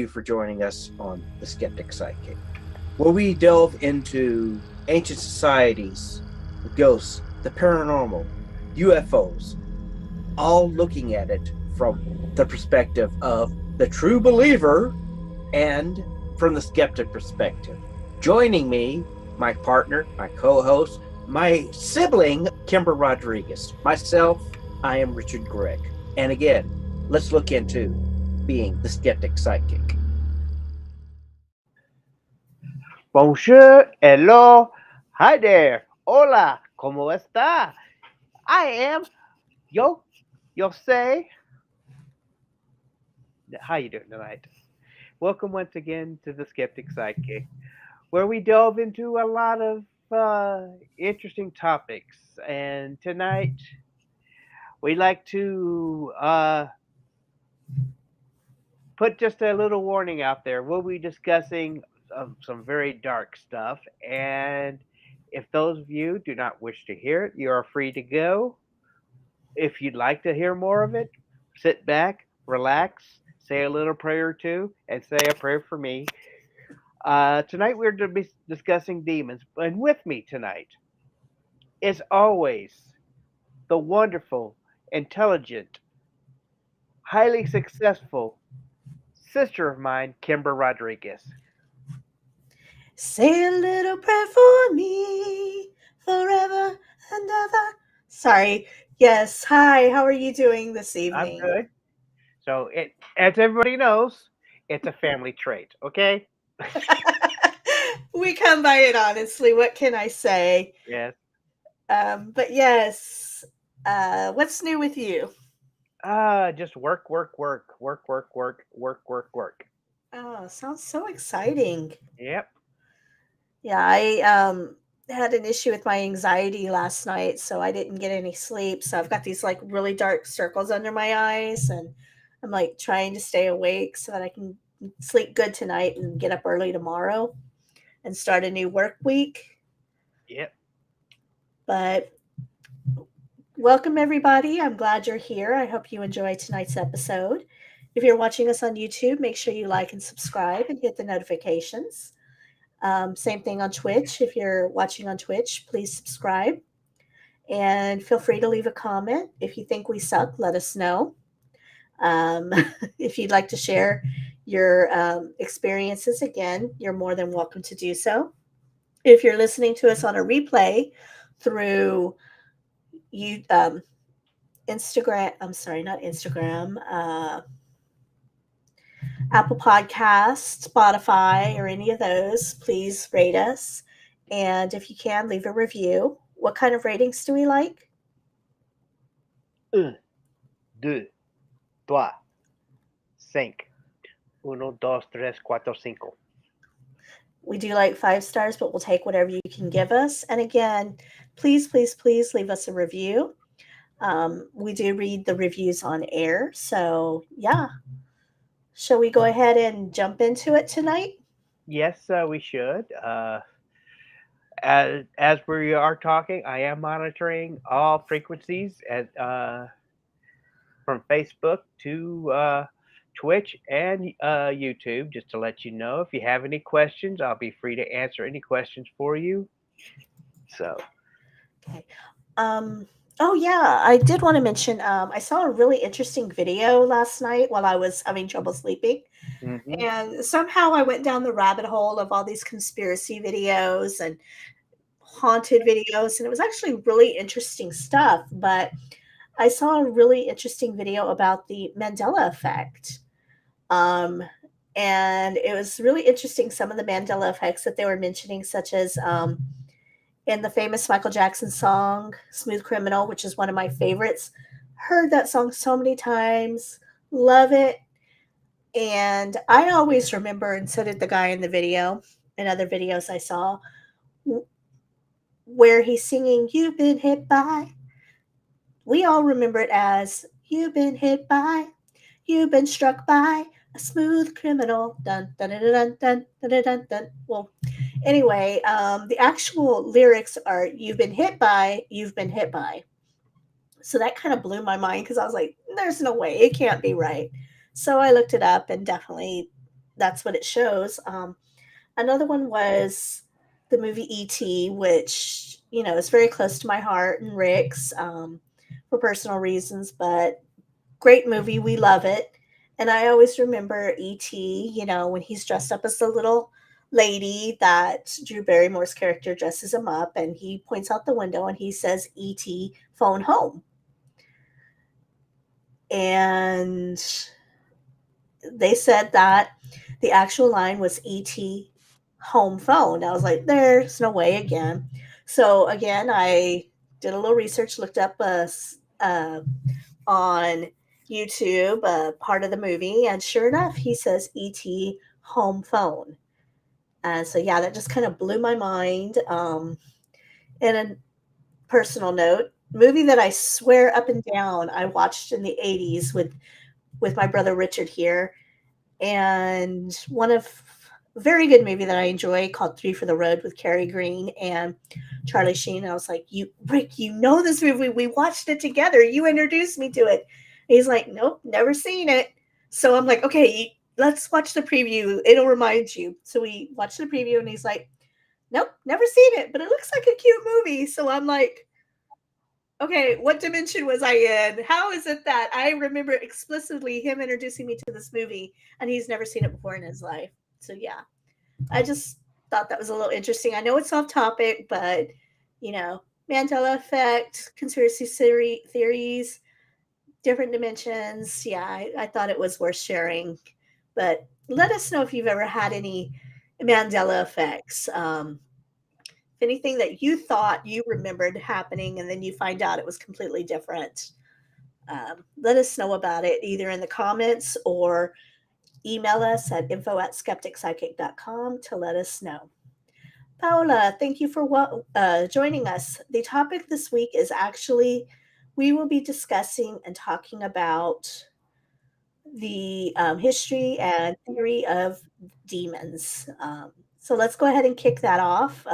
you for joining us on The Skeptic Sidekick, where we delve into ancient societies, ghosts, the paranormal, UFOs, all looking at it from the perspective of the true believer and from the skeptic perspective. Joining me, my partner, my co-host, my sibling, Kimber Rodriguez. Myself, I am Richard Gregg. And again, let's look into being the skeptic sidekick. Bonjour, hello, hi there, hola, ¿cómo está? I am yo say. How you doing tonight? Welcome once again to the Skeptic Sidekick, where we delve into a lot of interesting topics. And tonight, we like to put just a little warning out there. We'll be discussing some very dark stuff, and if those of you do not wish to hear it, you are free to go. If you'd like to hear more of it, sit back, relax, say a little prayer or two, and say a prayer for me. Tonight we're to be discussing demons, and with me tonight is always the wonderful, intelligent, highly successful sister of mine, Kimber Rodriguez. Say a little prayer for me forever and ever. Sorry. Yes. Hi. How are you doing this I'm evening? good. So, as everybody knows, it's a family trait, okay? We come by it honestly. What can I say? Yes. But yes. What's new with you? Just work. Oh, sounds so exciting. Yep. Yeah, I had an issue with my anxiety last night, so I didn't get any sleep. So I've got these like really dark circles under my eyes, and I'm like trying to stay awake so that I can sleep good tonight and get up early tomorrow and start a new work week. Yep. But welcome everybody. I'm glad you're here. I hope you enjoy tonight's episode. If you're watching us on YouTube, make sure you like and subscribe and hit the notifications. Same thing on Twitch. If you're watching on Twitch, please subscribe and feel free to leave a comment. If you think we suck, let us know. Um, if you'd like to share your experiences, again, you're more than welcome to do so. If you're listening to us on a replay through you Instagram, I'm sorry, not Instagram, Apple Podcast, Spotify, or any of those, please rate us. And if you can, leave a review. What kind of ratings do we like? Un, deux, trois, cinq. Uno, dos, tres, cuatro, cinco. We do like 5 stars, but we'll take whatever you can give us. And again, please, please, please leave us a review. We do read the reviews on air. So, yeah. Shall we go ahead and jump into it tonight? Yes, we should. As we are talking, I am monitoring all frequencies from Facebook to Twitch and YouTube, just to let you know. If you have any questions, I'll be free to answer any questions for you. So, Okay. Oh yeah, I did want to mention. I saw a really interesting video last night while I was having trouble sleeping, hmm and somehow I went down the rabbit hole of all these conspiracy videos and haunted videos, and it was actually really interesting stuff. But I saw a really interesting video about the Mandela effect. Um, and it was really interesting some of the Mandela effects that they were mentioning, such as in the famous Michael Jackson song, Smooth Criminal, which is one of my favorites. Heard that song so many times, love it. And I always remember, and so did the guy in the video and other videos I saw, where he's singing, You've been hit by. We all remember it as, You've been hit by, you've been struck by a smooth criminal. Dun, dun, dun, dun, dun, dun, dun, dun, dun. Well, anyway, the actual lyrics are you've been hit by, you've been hit by. So that kind of blew my mind because I was like, there's no way, it can't be right. So I looked it up and definitely that's what it shows. Another one was the movie E.T., which, is very close to my heart and Rick's, for personal reasons, but great movie. We love it. And I always remember E.T., when he's dressed up as the little lady that Drew Barrymore's character dresses him up, and he points out the window and he says, E.T., phone home. And they said that the actual line was ET home phone. I was like, there's no way again. So again, I did a little research, looked up on YouTube part of the movie, and sure enough, he says ET home phone. And so yeah, that just kind of blew my mind. And a personal note, movie that I swear up and down I watched in the 80s with my brother Richard here, and one of a very good movie that I enjoy called Three for the Road with Cary Green and Charlie Sheen. And I was like, Rick, this movie. We watched it together. You introduced me to it. And he's like, nope, never seen it. So I'm like, okay, let's watch the preview. It'll remind you. So we watched the preview and he's like, nope, never seen it, but it looks like a cute movie. So I'm like, okay, what dimension was I in? How is it that I remember explicitly him introducing me to this movie and he's never seen it before in his life? So yeah, I just thought that was a little interesting. I know it's off topic, but Mandela effect, conspiracy theories, different dimensions. Yeah, I thought it was worth sharing. But let us know if you've ever had any Mandela effects. Anything that you thought you remembered happening and then you find out it was completely different. Let us know about it either in the comments or email us at info@skepticpsychic.com to let us know. Paola, thank you for joining us. The topic this week is actually, we will be discussing and talking about the history and theory of demons. So let's go ahead and kick that off.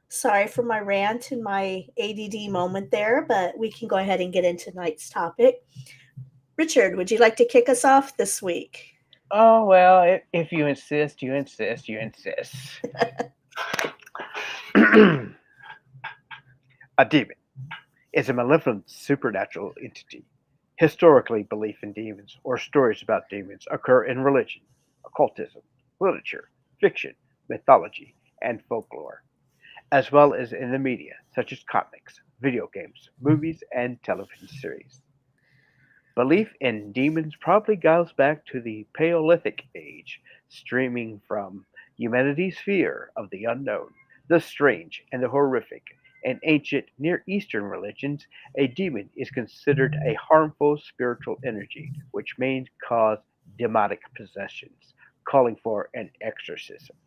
Sorry for my rant and my ADD moment there, but we can go ahead and get into tonight's topic. Richard, would you like to kick us off this week? Oh, well, if you insist, you insist, you insist. A demon is a malevolent supernatural entity. Historically, belief in demons or stories about demons occur in religion, occultism, literature, fiction, mythology, and folklore, as well as in the media, such as comics, video games, movies, and television series. Belief in demons probably goes back to the Paleolithic age, stemming from humanity's fear of the unknown, the strange, and the horrific. In ancient Near Eastern religions, a demon is considered a harmful spiritual energy which may cause demonic possessions, calling for an exorcism.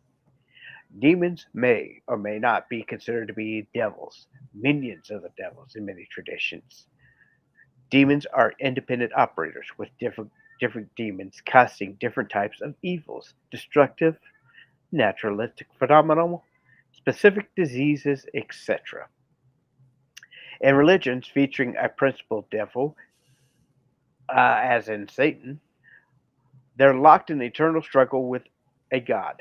Demons may or may not be considered to be devils, minions of the devils in many traditions. Demons are independent operators with different demons casting different types of evils, destructive, naturalistic phenomena, specific diseases, etc. In religions featuring a principal devil, as in Satan, they're locked in eternal struggle with a god.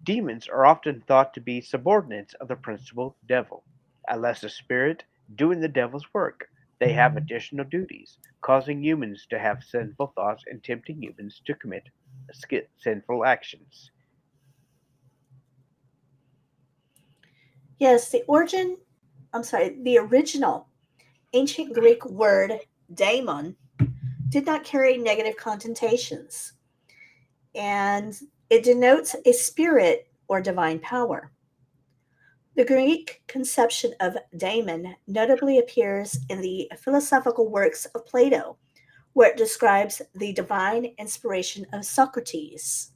Demons are often thought to be subordinates of the principal devil, a lesser spirit doing the devil's work. They have additional duties, causing humans to have sinful thoughts and tempting humans to commit sinful actions. Yes, the original ancient Greek word daemon did not carry negative connotations, and it denotes a spirit or divine power. The Greek conception of daemon notably appears in the philosophical works of Plato, where it describes the divine inspiration of Socrates.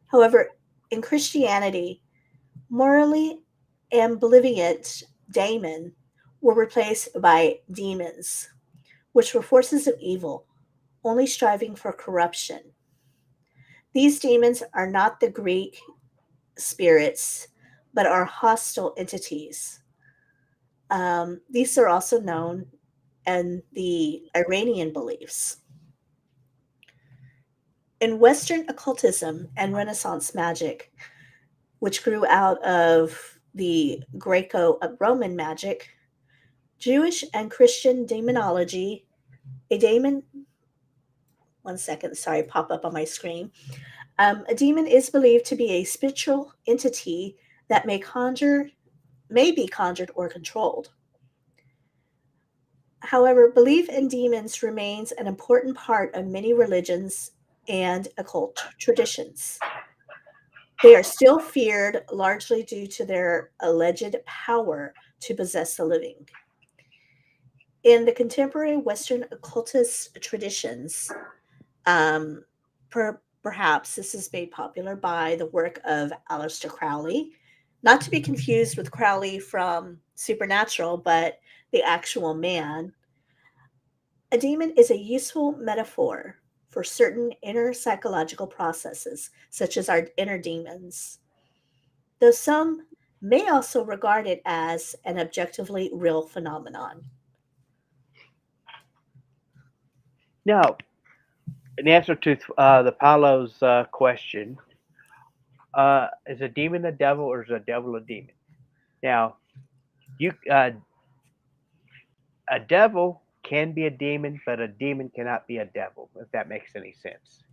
However, in Christianity, morally ambivalent daemon were replaced by demons, which were forces of evil, only striving for corruption. These demons are not the Greek spirits, but are hostile entities. These are also known in the Iranian beliefs. In Western occultism and Renaissance magic, which grew out of the Greco Roman magic, Jewish and Christian demonology, a demon, one second, sorry, pop up on my screen. A demon is believed to be a spiritual entity that may be conjured or controlled. However, belief in demons remains an important part of many religions and occult traditions. They are still feared largely due to their alleged power to possess the living. In the contemporary Western occultist traditions, perhaps this is made popular by the work of Aleister Crowley, not to be confused with Crowley from Supernatural, but the actual man. A demon is a useful metaphor for certain inner psychological processes, such as our inner demons, though some may also regard it as an objectively real phenomenon. Now, in answer to the Paulo's question, is a demon a devil or is a devil a demon? Now, you a devil can be a demon, but a demon cannot be a devil, if that makes any sense.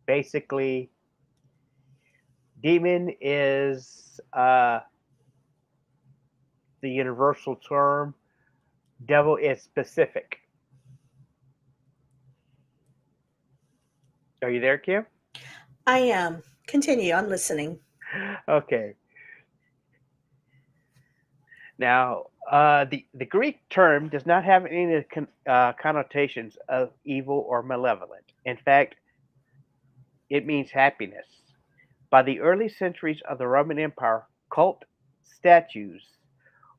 Basically, demon is the universal term. Devil is specific. Are you there, Kim? I am. Continue, I'm listening. Okay. Now, the Greek term does not have any connotations of evil or malevolent. In fact, it means happiness. By the early centuries of the Roman Empire, cult statues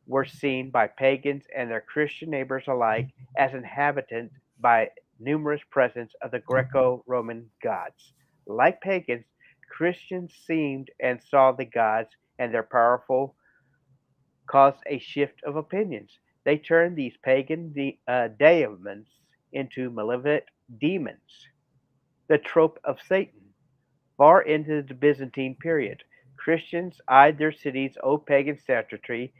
were seen by pagans and their Christian neighbors alike as inhabited by numerous presence of the Greco Roman gods. Like pagans, Christians seemed and saw the gods and their powerful caused a shift of opinions. They turned these pagan daemons into malevolent demons, the trope of Satan. Far into the Byzantine period, Christians eyed their city's old pagan statuary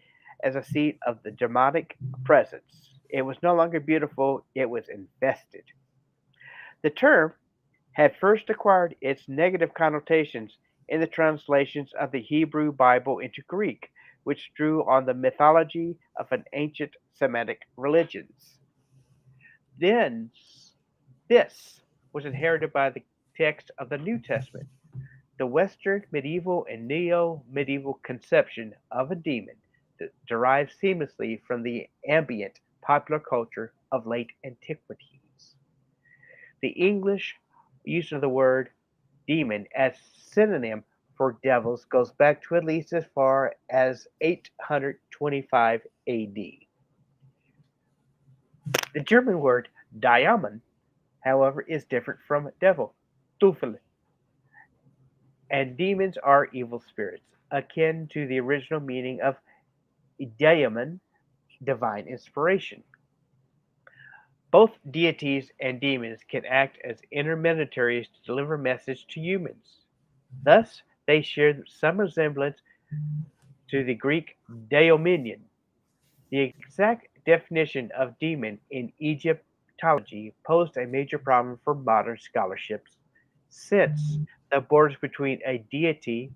as a seat of the demonic presence. It was no longer beautiful, it was infested. The term had first acquired its negative connotations in the translations of the Hebrew Bible into Greek, which drew on the mythology of an ancient Semitic religions. Then, this was inherited by the text of the New Testament. The Western medieval and neo medieval conception of a demon derives seamlessly from the ambient popular culture of late antiquities. The English use of the word demon as synonym for devils goes back to at least as far as 825 AD. The German word Diamond, however, is different from devil, Teufel, and demons are evil spirits, akin to the original meaning of daemon, divine inspiration. Both deities and demons can act as intermediaries to deliver message to humans. Thus, they share some resemblance to the Greek daemonion. The exact definition of demon in Egyptology posed a major problem for modern scholarships, since the borders between a deity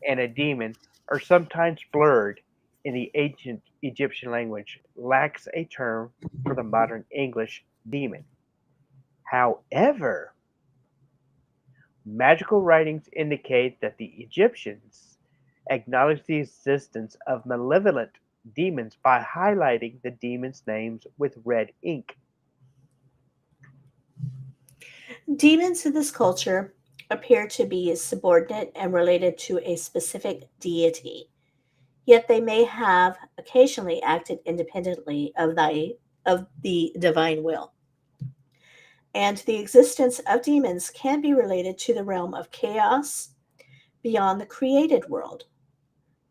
and a demon are sometimes blurred in the ancient Egyptian language, lacks a term for the modern English demon. However, magical writings indicate that the Egyptians acknowledged the existence of malevolent demons by highlighting the demons' names with red ink. Demons in this culture appear to be subordinate and related to a specific deity, yet they may have occasionally acted independently of the divine will. And the existence of demons can be related to the realm of chaos beyond the created world.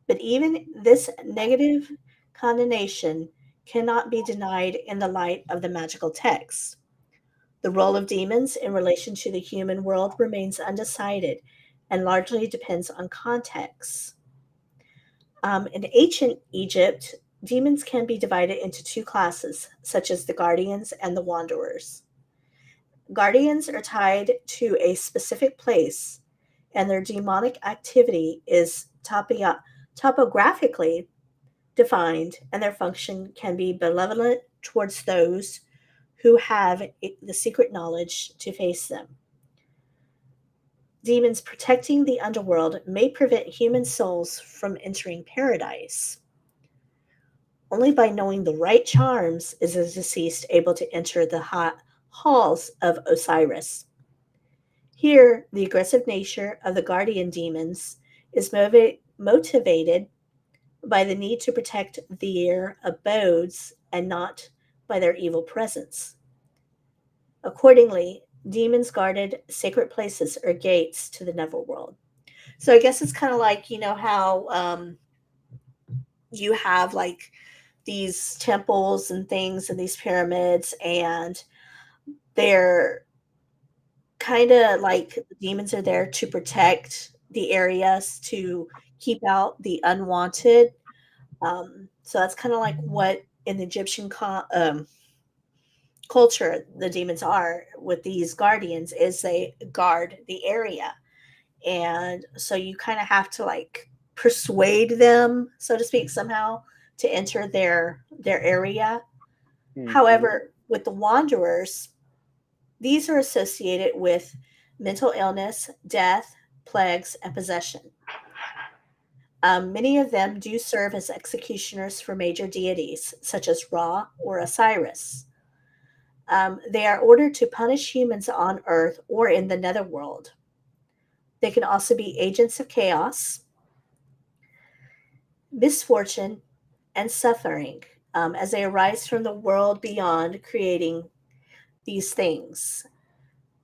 But even this negative connotation cannot be denied in the light of the magical text. The role of demons in relation to the human world remains undecided and largely depends on context. In ancient Egypt, demons can be divided into two classes, such as the guardians and the wanderers. Guardians are tied to a specific place, and their demonic activity is topographically defined, and their function can be benevolent towards those who have the secret knowledge to face them. Demons protecting the underworld may prevent human souls from entering paradise. Only by knowing the right charms is the deceased able to enter the halls of Osiris. Here, the aggressive nature of the guardian demons is motivated by the need to protect their abodes and not by their evil presence. Accordingly, demons guarded sacred places or gates to the netherworld. So I guess it's kind of like, how you have like these temples and things and these pyramids, and they're kind of like the demons are there to protect the areas, to keep out the unwanted. So that's kind of like what in the Egyptian culture the demons are with these guardians, is they guard the area. And so you kind of have to like persuade them, so to speak, somehow to enter their area. Mhm. However, with the wanderers, these are associated with mental illness, death, plagues, and possession. Many of them do serve as executioners for major deities, such as Ra or Osiris. They are ordered to punish humans on Earth or in the netherworld. They can also be agents of chaos, misfortune, and suffering, as they arise from the world beyond, creating these things.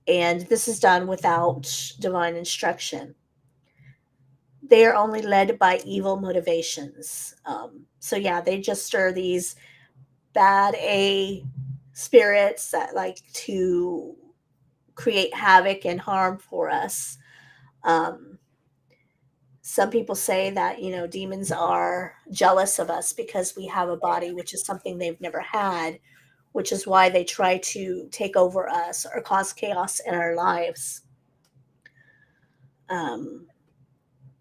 And this is done without divine instruction. They are only led by evil motivations. So yeah, they just are these bad spirits that like to create havoc and harm for us. Um, some people say that demons are jealous of us because we have a body, which is something they've never had, which is why they try to take over us or cause chaos in our lives. Um,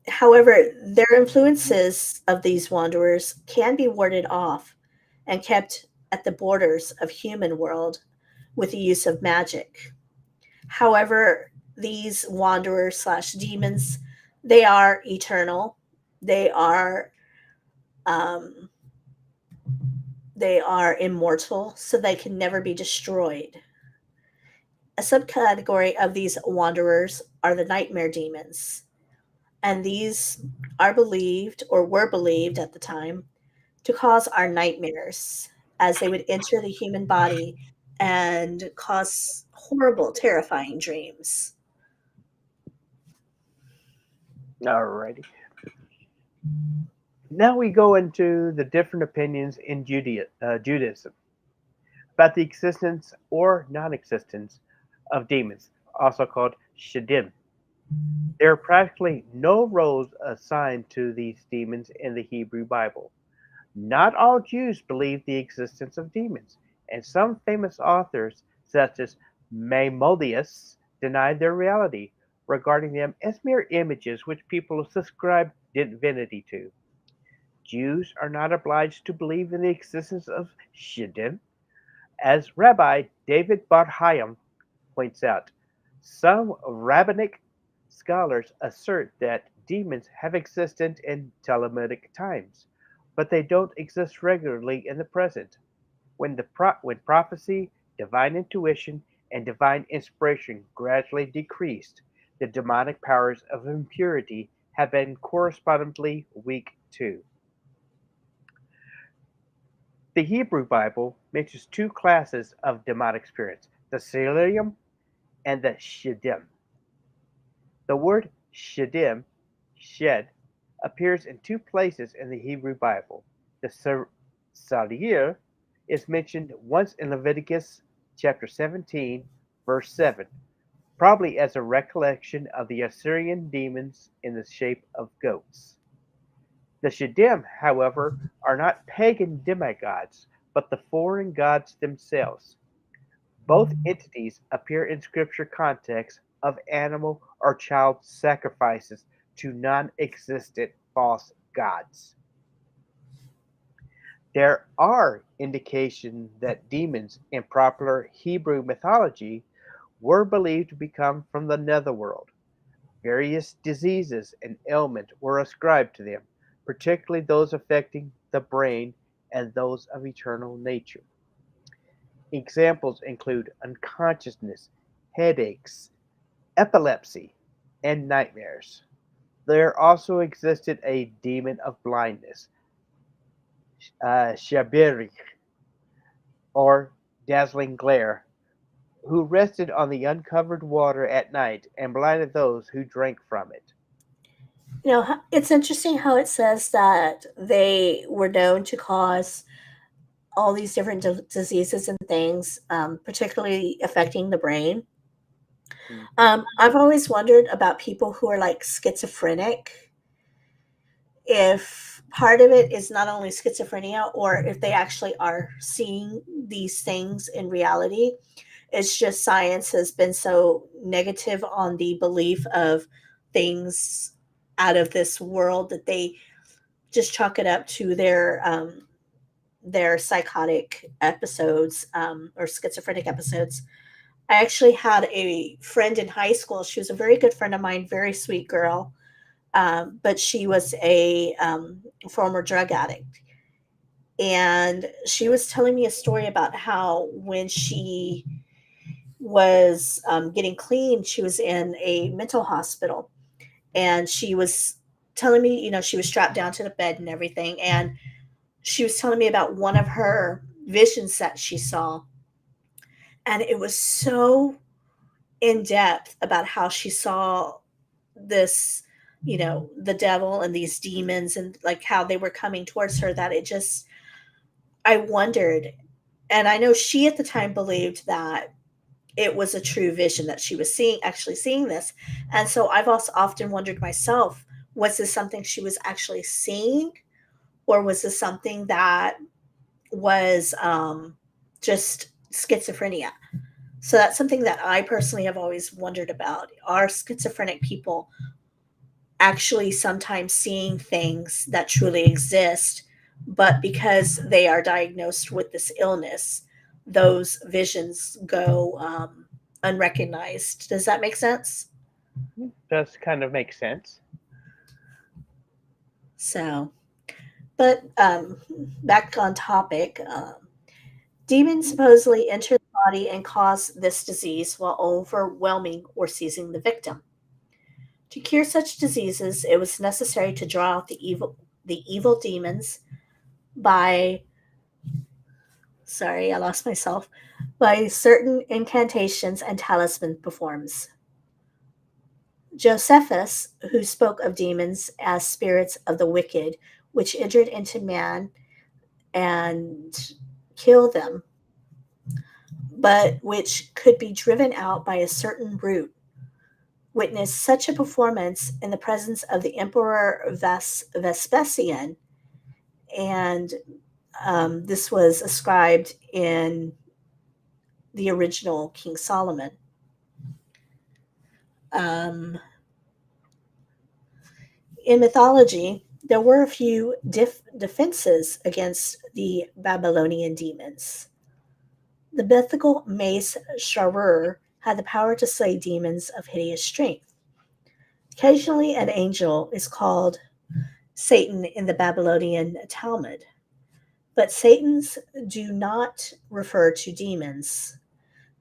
However, their influences of these wanderers can be warded off and kept at the borders of human world with the use of magic. However, these wanderers slash demons, they are eternal. They are um, they are immortal, so they can never be destroyed. A subcategory of these wanderers are the nightmare demons, and these are believed or were believed at the time to cause our nightmares, as they would enter the human body and cause horrible, terrifying dreams. Alrighty. Now we go into the different opinions in Judaism about the existence or non-existence of demons, also called shadim. There are practically no roles assigned to these demons in the Hebrew Bible. Not all Jews believe the existence of demons, and some famous authors, such as Maimonides, denied their reality, regarding them as mere images which people subscribe divinity to. Jews are not obliged to believe in the existence of Shiddim, as Rabbi David Bar Hayam points out. Some rabbinic scholars assert that demons have existed in Talmudic times, but they don't exist regularly in the present. When prophecy, divine intuition, and divine inspiration gradually decreased, the demonic powers of impurity have been correspondingly weak too. The Hebrew Bible mentions two classes of demonic spirits, the Selium and the Shiddim. The word Shiddim, shed, appears in two places in the Hebrew Bible. The Salir is mentioned once in Leviticus chapter 17, Verse 7, probably as a recollection of the Assyrian demons in the shape of goats. The Shiddim, however, are not pagan demigods, but the foreign gods themselves. Both entities appear in scripture contexts of animal or child sacrifices to non-existent false gods. There are indications that demons in popular Hebrew mythology were believed to come from the netherworld. Various diseases and ailments were ascribed to them, particularly those affecting the brain and those of eternal nature. Examples include unconsciousness, headaches, epilepsy, and nightmares. There also existed a demon of blindness, Shabiri, or dazzling glare, who rested on the uncovered water at night and blinded those who drank from it. It's interesting how it says that they were known to cause all these different diseases and things, particularly affecting the brain. Mhm. I've always wondered about people who are like schizophrenic, if part of it is not only schizophrenia or if they actually are seeing these things in reality. It's just science has been so negative on the belief of things out of this world that they just chalk it up to their psychotic episodes, or schizophrenic episodes. I actually had a friend in high school. She was a very good friend of mine, very sweet girl, but she was a former drug addict. And she was telling me a story about how when she was getting clean, she was in a mental hospital. And she was telling me, she was strapped down to the bed and everything. And she was telling me about one of her visions that she saw. And it was so in depth about how she saw this, the devil and these demons and like how they were coming towards her, that it just, I wondered. And I know she at the time believed that it was a true vision, that she was actually seeing this. And so I've also often wondered myself, was this something she was actually seeing, or was this something that was just schizophrenia? So that's something that I personally have always wondered about. Are schizophrenic people actually sometimes seeing things that truly exist, but because they are diagnosed with this illness, those visions go unrecognized? Does that make sense? Does kind of make sense. So, but back on topic, demons supposedly enter the body and cause this disease while overwhelming or seizing the victim. To cure such diseases, it was necessary to draw out the evil demons by, sorry, I lost myself, by certain incantations and talisman performs. Josephus, who spoke of demons as spirits of the wicked, which entered into man and kill them, but which could be driven out by a certain root, witnessed such a performance in the presence of the Emperor Vespasian, and this was ascribed in the original King Solomon. Um, in mythology, there were a few defenses against the Babylonian demons. The mythical mace Sharur had the power to slay demons of hideous strength. Occasionally, an angel is called Satan in the Babylonian Talmud, but Satans do not refer to demons,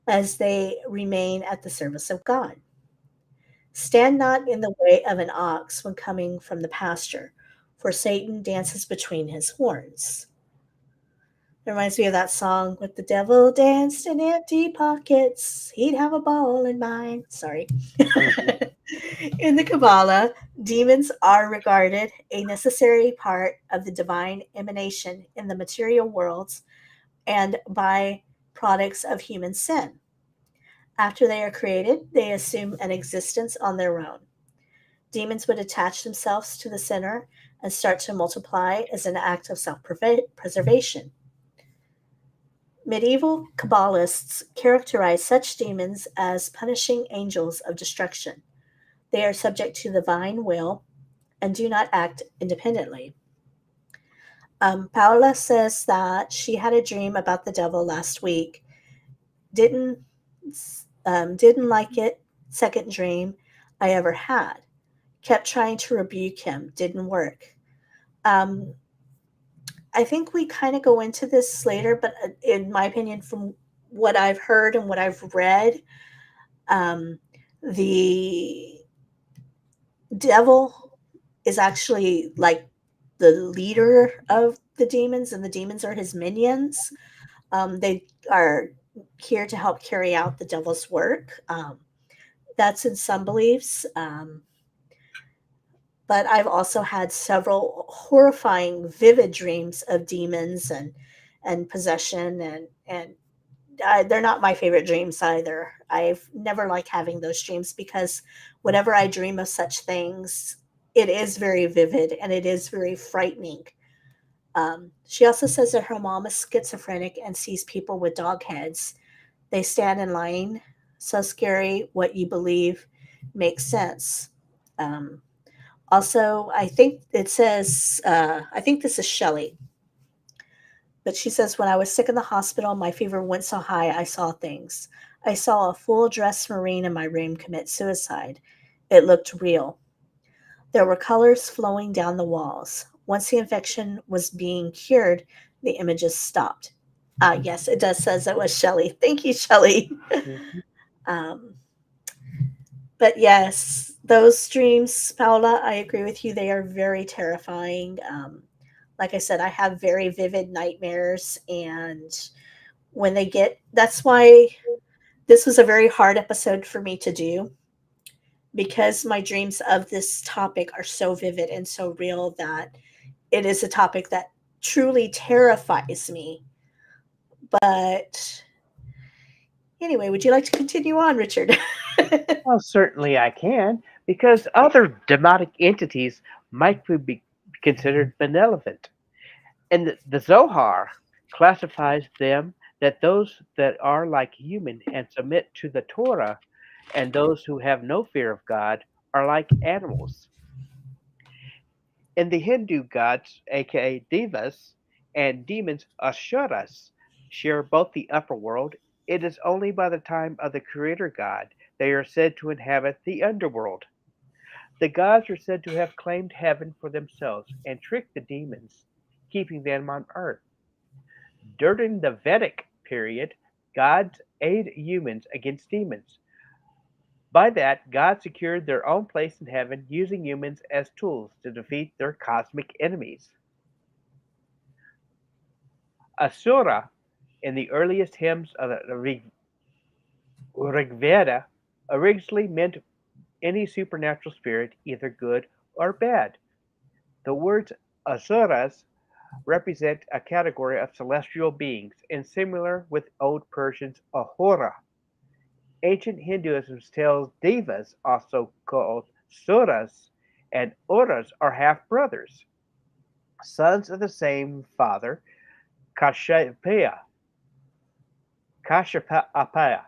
as they remain at the service of God. Stand not in the way of an ox when coming from the pasture, for Satan dances between his horns. It reminds me of that song, with the devil danced in empty pockets, he'd have a ball in mine. Sorry. Mhm. In the Kabbalah, demons are regarded a necessary part of the divine emanation in the material worlds and by products of human sin. After they are created, they assume an existence on their own. Demons would attach themselves to the sinner and start to multiply as an act of self preservation. Medieval Kabbalists characterize such demons as punishing angels of destruction. They are subject to the divine will and do not act independently. Paula says that she had a dream about the devil last week. Didn't didn't like it. Second dream I ever had. Kept trying to rebuke him. Didn't work. Um, I think we kind of go into this later, but in my opinion, from what I've heard and what I've read, um, the devil is actually like the leader of the demons, and the demons are his minions. They are here to help carry out the devil's work. That's in some beliefs. But I've also had several horrifying, vivid dreams of demons and possession, and they're not my favorite dreams either. I've never liked having those dreams because whenever I dream of such things, it is very vivid and it is very frightening. She also says that her mom is schizophrenic and sees people with dog heads. They stand in line. So scary. What you believe makes sense. Um, Also, I think it says, I think this is Shelley, but she says, when I was sick in the hospital, my fever went so high I saw things. I saw a full dressed Marine in my room commit suicide. It looked real. There were colors flowing down the walls. Once the infection was being cured, the images stopped. Ah, yes, it does says it was Shelley. Thank you, Shelley. Mhm. Um, but yes, those dreams, Paula, I agree with you. They are very terrifying. Like I said, I have very vivid nightmares, and when they get, that's why this was a very hard episode for me to do because my dreams of this topic are so vivid and so real that it is a topic that truly terrifies me. But anyway, would you like to continue on, Richard? Well, certainly I can, because other demonic entities might be considered benevolent. And the Zohar classifies them that those that are like human and submit to the Torah, and those who have no fear of God are like animals. And the Hindu gods, aka Devas, and demons, Asuras, share both the upper world. It is only by the time of the Creator God they are said to inhabit the underworld. The gods are said to have claimed heaven for themselves and tricked the demons, keeping them on earth. During the Vedic period, gods aid humans against demons. By that, God secured their own place in heaven using humans as tools to defeat their cosmic enemies. Asura, in the earliest hymns of the Rigveda, originally meant any supernatural spirit, either good or bad. The words asuras represent a category of celestial beings, and similar with Old Persian's ahura. Ancient Hinduism tells devas, also called suras, and uras are half brothers, sons of the same father, Kashyapaya. Kashyapaya.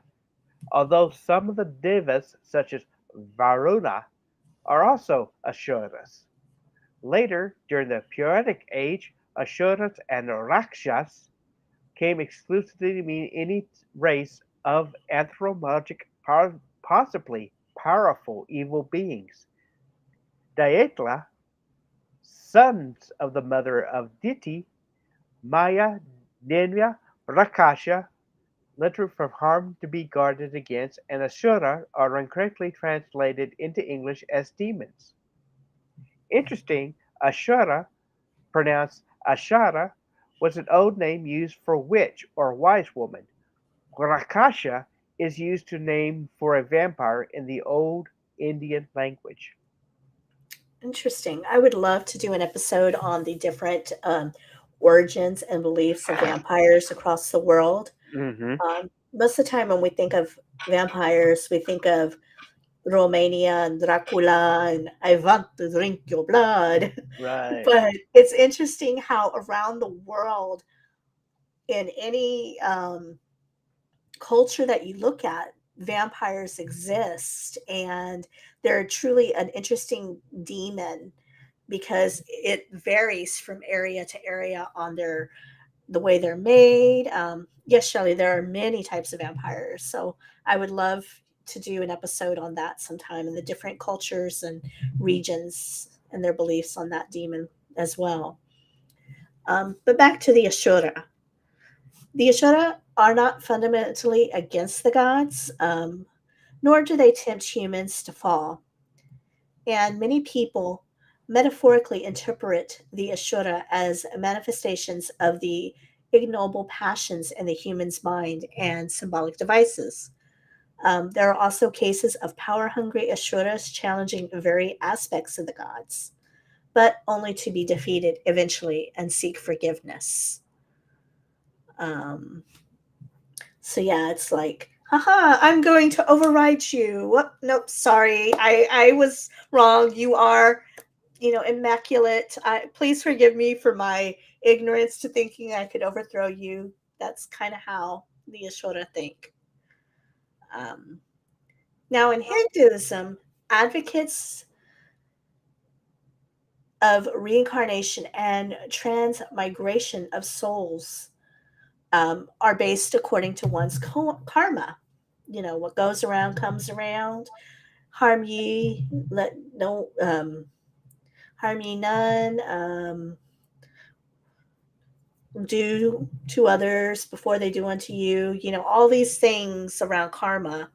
Although some of the devas, such as Varuna, are also asuras. Later, during the Puranic age, asuras and rakshas came exclusively to mean any race of anthropomorphic, possibly powerful evil beings. Daitla, sons of the mother of Diti, Maya, Nenya, Rakasha, literally from harm to be guarded against, and Ashura are incorrectly translated into English as demons. Interesting, Ashura, pronounced Ashara, was an old name used for witch or wise woman. Rakasha is used to name for a vampire in the old Indian language. Interesting. I would love to do an episode on the different origins and beliefs of vampires across the world. Hmm. most of the time when we think of vampires, we think of Romania and Dracula and I want to drink your blood. Right. But it's interesting how around the world, in any culture that you look at, vampires exist, and they're truly an interesting demon because it varies from area to area on the way they're made. Yes, Shelley, there are many types of vampires, so I would love to do an episode on that sometime and the different cultures and regions and their beliefs on that demon as well. But back to the Ashura. The Ashura are not fundamentally against the gods, nor do they tempt humans to fall. And many people metaphorically interpret the Ashura as manifestations of the ignoble passions in the human's mind and symbolic devices. There are also cases of power hungry Ashuras challenging very aspects of the gods, but only to be defeated eventually and seek forgiveness. Um, So yeah, it's like, haha, I'm going to override you. Whoop, nope, sorry. I was wrong. You are, immaculate. Please forgive me for my ignorance to thinking I could overthrow you. That's kind of how the Ashura think. Um, Now, in Hinduism, advocates of reincarnation and transmigration of souls are based according to one's karma. What goes around comes around. Harm ye, let no harm ye none. Do to others before they do unto you. All these things around karma.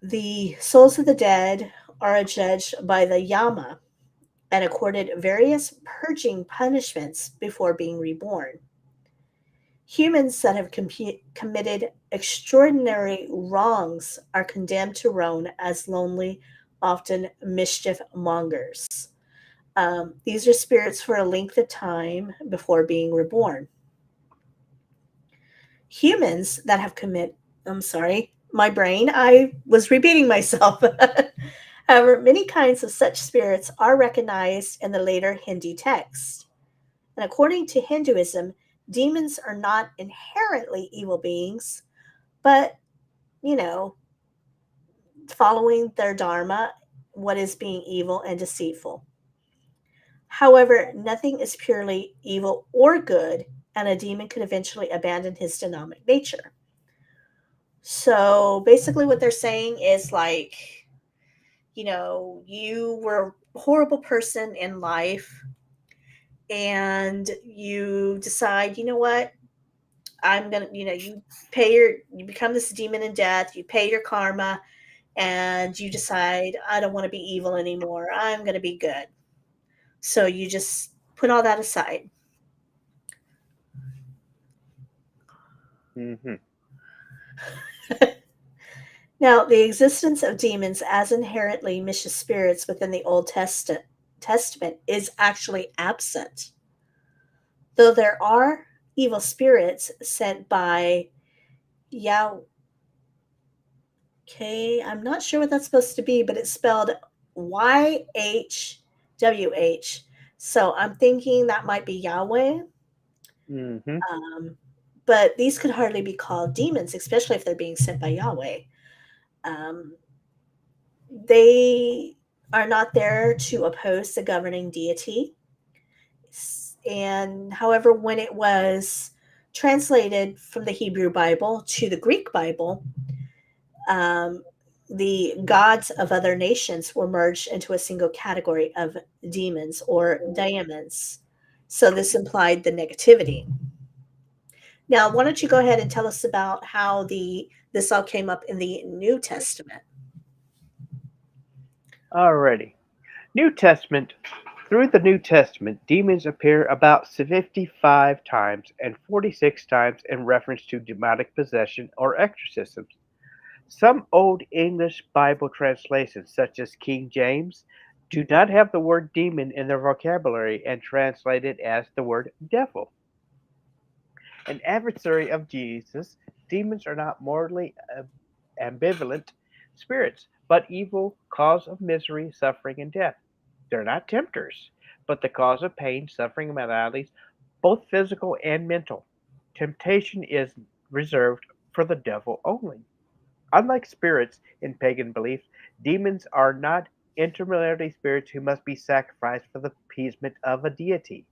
The souls of the dead are adjudged by the Yama and accorded various purging punishments before being reborn. Humans that have committed extraordinary wrongs are condemned to roam as lonely, often mischief mongers. These are spirits for a length of time before being reborn. Humans that have I'm sorry, my brain, I was repeating myself. However, many kinds of such spirits are recognized in the later Hindu texts. And according to Hinduism, demons are not inherently evil beings, but, you know, following their dharma, what is being evil and deceitful. However, nothing is purely evil or good, and a demon could eventually abandon his demonic nature. So basically, what they're saying is like, you were a horrible person in life, and you decide, you know what, I'm gonna, you become this demon in death, you pay your karma, and you decide, I don't want to be evil anymore. I'm gonna be good. So you just put all that aside. Hmm. Now, the existence of demons as inherently mischievous spirits within the Testament is actually absent, though there are evil spirits sent by Yahweh. I'm not sure what that's supposed to be, but it's spelled YHWH. So I'm thinking that might be Yahweh. Hmm. Um, but these could hardly be called demons, especially if they're being sent by Yahweh. Um, they are not there to oppose the governing deity. And however, when it was translated from the Hebrew Bible to the Greek Bible, um, the gods of other nations were merged into a single category of demons or daemons. So this implied the negativity. Now, why don't you go ahead and tell us about how this all came up in the New Testament? Alrighty. New Testament. Through the New Testament, demons appear about 55 times and 46 times in reference to demonic possession or exorcisms. Some Old English Bible translations, such as King James, do not have the word demon in their vocabulary and translate it as the word devil. An adversary of Jesus, demons are not morally ambivalent spirits, but evil, cause of misery, suffering, and death. They're not tempters, but the cause of pain, suffering, and maladies, both physical and mental. Temptation is reserved for the devil only. Unlike spirits in pagan beliefs, demons are not intermediary spirits who must be sacrificed for the appeasement of a deity.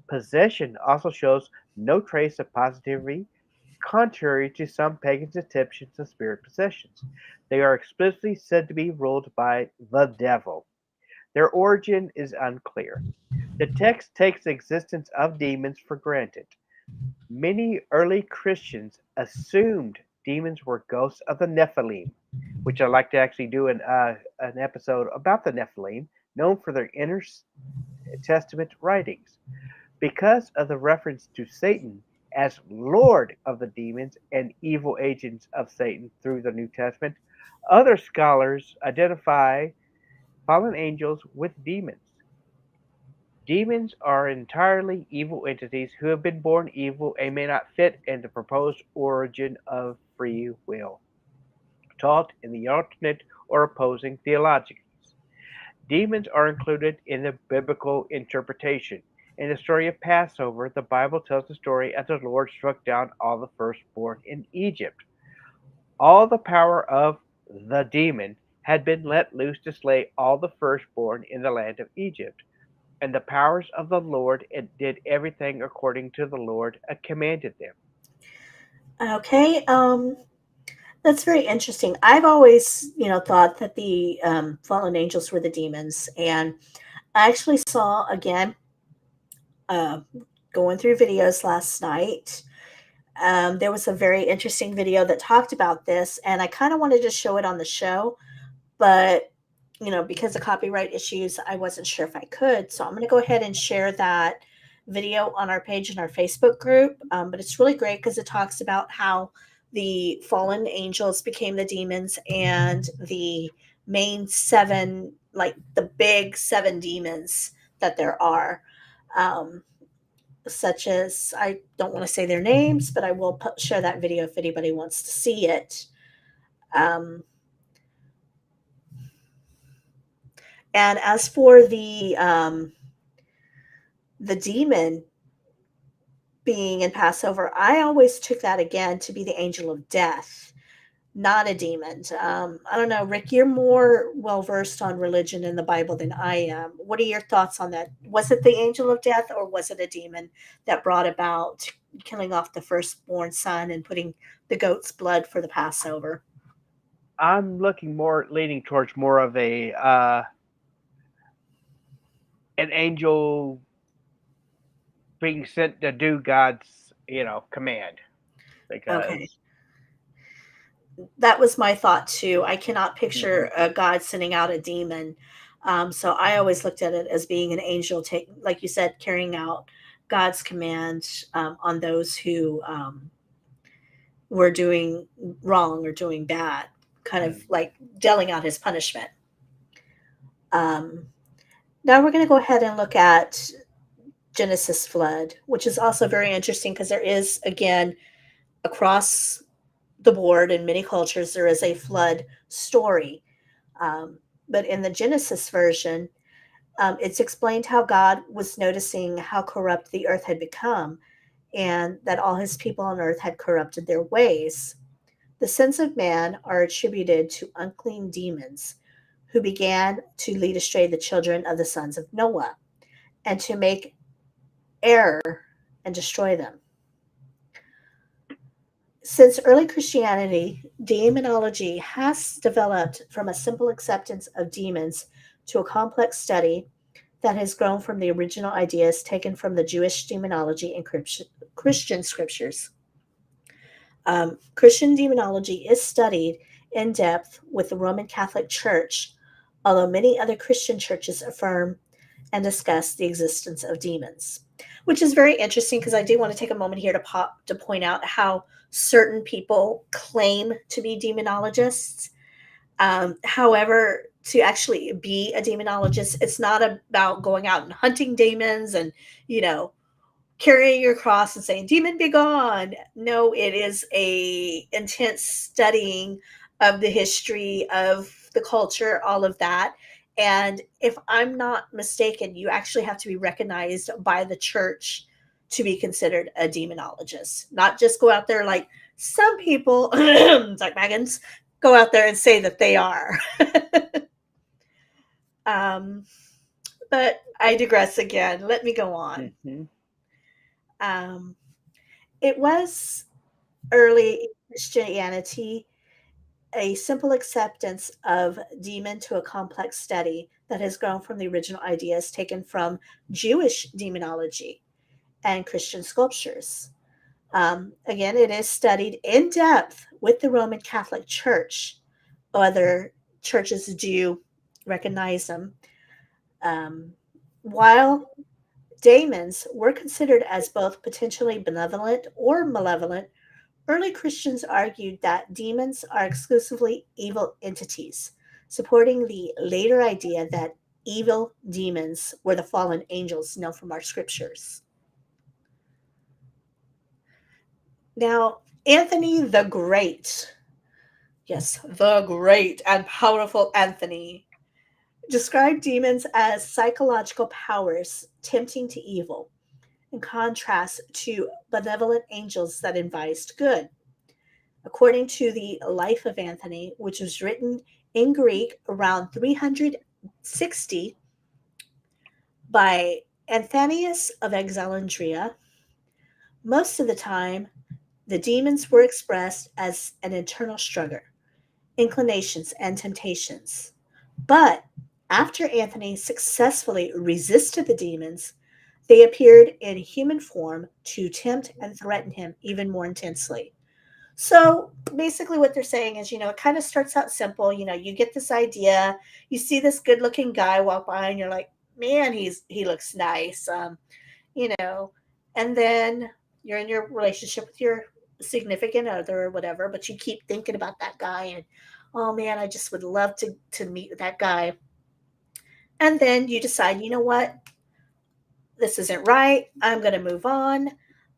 Possession also shows no trace of positivity, contrary to some pagan depictions of spirit possessions. They are explicitly said to be ruled by the devil. Their origin is unclear. The text takes the existence of demons for granted. Many early Christians assumed demons were ghosts of the Nephilim, which I'd like to actually do an episode about the Nephilim, known for their Inner Testament writings. Because of the reference to Satan as Lord of the demons and evil agents of Satan through the New Testament, other scholars identify fallen angels with demons. Demons are entirely evil entities who have been born evil and may not fit in the proposed origin of free will, taught in the alternate or opposing theologies. Demons are included in the biblical interpretation. In the story of Passover, the Bible tells the story as the Lord struck down all the firstborn in Egypt. All the power of the demon had been let loose to slay all the firstborn in the land of Egypt. And the powers of the Lord did everything according to the Lord commanded them. Okay, that's very interesting. I've always, thought that the fallen angels were the demons, and I actually saw again uh, going through videos last night. There was a very interesting video that talked about this, and I kind of wanted to show it on the show, but because of copyright issues, I wasn't sure if I could. So I'm going to go ahead and share that video on our page in our Facebook group. But it's really great because it talks about how the fallen angels became the demons and the main seven, like the big seven demons that there are. Such as, I don't want to say their names, but I will share that video if anybody wants to see it. Um, and as for the demon being in Passover, I always took that again to be the angel of death, not a demon. I don't know, Rick, you're more well versed on religion in the Bible than I am. What are your thoughts on that? Was it the angel of death, or was it a demon that brought about killing off the firstborn son and putting the goat's blood for the Passover? I'm leaning towards more of a an angel being sent to do God's command Okay. because That was my thought too. I cannot Mhm. picture a God sending out a demon. So I always looked at it as being an angel, like you said, carrying out God's command on those who were doing wrong or doing bad, kind of like dealing out his punishment. Um, Now we're going to go ahead and look at Genesis flood, which is also very interesting because there is, again, across the board in many cultures, there is a flood story. Um, but in the Genesis version, it's explained how God was noticing how corrupt the earth had become and that all his people on earth had corrupted their ways. The sins of man are attributed to unclean demons who began to lead astray the children of the sons of Noah and to make error and destroy them. Since early Christianity, demonology has developed from a simple acceptance of demons to a complex study that has grown from the original ideas taken from the Jewish demonology and Christian scriptures. Christian demonology is studied in depth with the Roman Catholic Church, although many other Christian churches affirm and discuss the existence of demons, which is very interesting because I do want to take a moment here to point out how certain people claim to be demonologists. However, to actually be a demonologist, it's not about going out and hunting demons and you know carrying your cross and saying, "Demon be gone." No, it is a intense studying of the history of the culture, all of that. And if I'm not mistaken, you actually have to be recognized by the church to be considered a demonologist. Not just go out there like some people, like Megan's, go out there and say that they are. um, but I digress again. Let me go on. Hmm. Um, it was early Christianity a simple acceptance of demon to a complex study that has grown from the original ideas taken from Jewish demonology and Christian sculptures. Again, it is studied in depth with the Roman Catholic Church. Other churches do recognize them. Um, while demons were considered as both potentially benevolent or malevolent, early Christians argued that demons are exclusively evil entities, supporting the later idea that evil demons were the fallen angels known from our scriptures. Now, Anthony the Great, yes, the great and powerful Anthony, described demons as psychological powers tempting to evil, in contrast to benevolent angels that advised good. According to the Life of Anthony, which was written in Greek around 360 by Anthemius of Alexandria, most of the time the demons were expressed as an internal struggle, inclinations, and temptations. But after Anthony successfully resisted the demons, they appeared in human form to tempt and threaten him even more intensely. So basically, what they're saying is, it kind of starts out simple. You get this idea, you see this good-looking guy walk by, and you're like, "Man, he looks nice," you know. And then you're in your relationship with your significant other or whatever, but you keep thinking about that guy, and oh man, I just would love to meet that guy. And then you decide, you know what, this isn't right. I'm going to move on.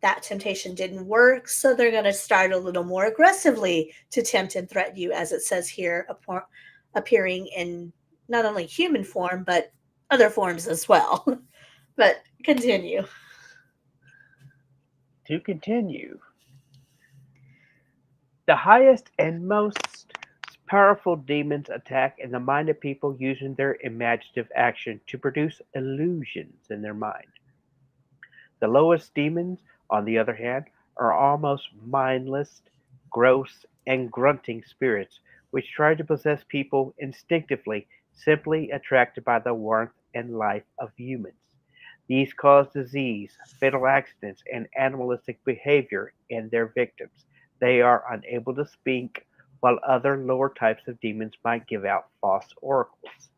That temptation didn't work. So they're going to start a little more aggressively to tempt and threaten you, as it says here, appearing in not only human form, but other forms as well. But continue. To continue, the highest and most powerful demons attack in the mind of people using their imaginative action to produce illusions in their mind. The lowest demons, on the other hand, are almost mindless, gross, and grunting spirits which try to possess people instinctively, simply attracted by the warmth and life of humans. These cause disease, fatal accidents, and animalistic behavior in their victims. They are unable to speak, while other lower types of demons might give out false oracles.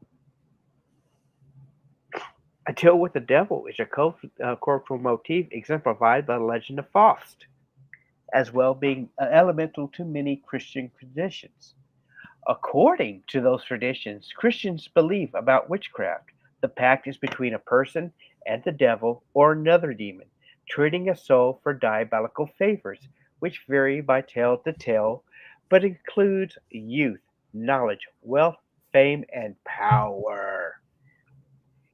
A deal with the devil is a cultural motif exemplified by the legend of Faust, as well being elemental to many Christian traditions. According to those traditions, Christians believe about witchcraft. The pact is between a person and the devil or another demon, trading a soul for diabolical favors, which vary by tale to tale, but includes youth, knowledge, wealth, fame, and power.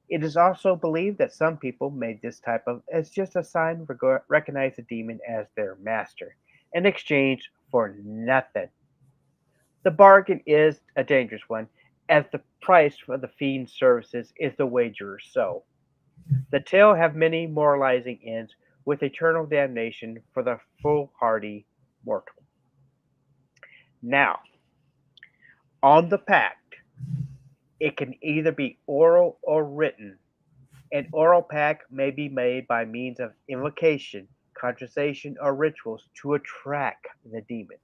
It is also believed that some people made this type of as just a sign recognize the demon as their master in exchange for nothing. The bargain is a dangerous one, as the price for the fiend's services is the wagerer's soul. The tale have many moralizing ends, with eternal damnation for the foolhardy mortal. Now, on the pact, it can either be oral or written. An oral pact may be made by means of invocation, conjuration, or rituals to attract the demon.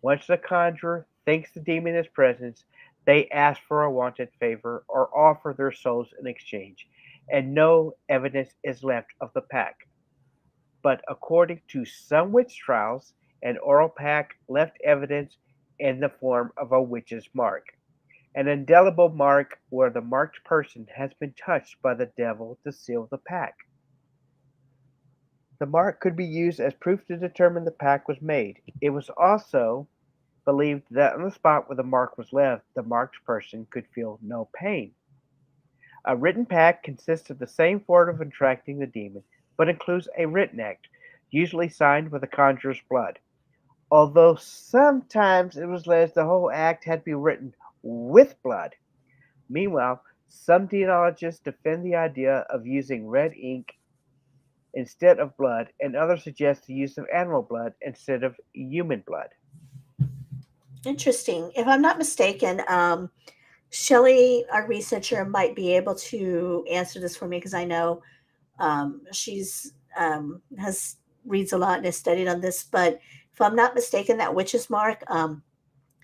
Once the conjurer thinks the demon is present, they ask for a wanted favor or offer their souls in exchange, and no evidence is left of the pact. But according to some witch trials, an oral pact left evidence in the form of a witch's mark, an indelible mark where the marked person has been touched by the devil to seal the pact. The mark could be used as proof to determine the pact was made. It was also believed that on the spot where the mark was left, the marked person could feel no pain. A written pact consists of the same form of attracting the demon, but includes a written act, usually signed with the conjurer's blood. Although sometimes it was alleged the whole act had to be written with blood. Meanwhile, some deontologists defend the idea of using red ink instead of blood, and others suggest the use of animal blood instead of human blood. Interesting. If I'm not mistaken, Shelley, our researcher, might be able to answer this for me because I know she's has reads a lot and has studied on this. But if I'm not mistaken, that witch's mark,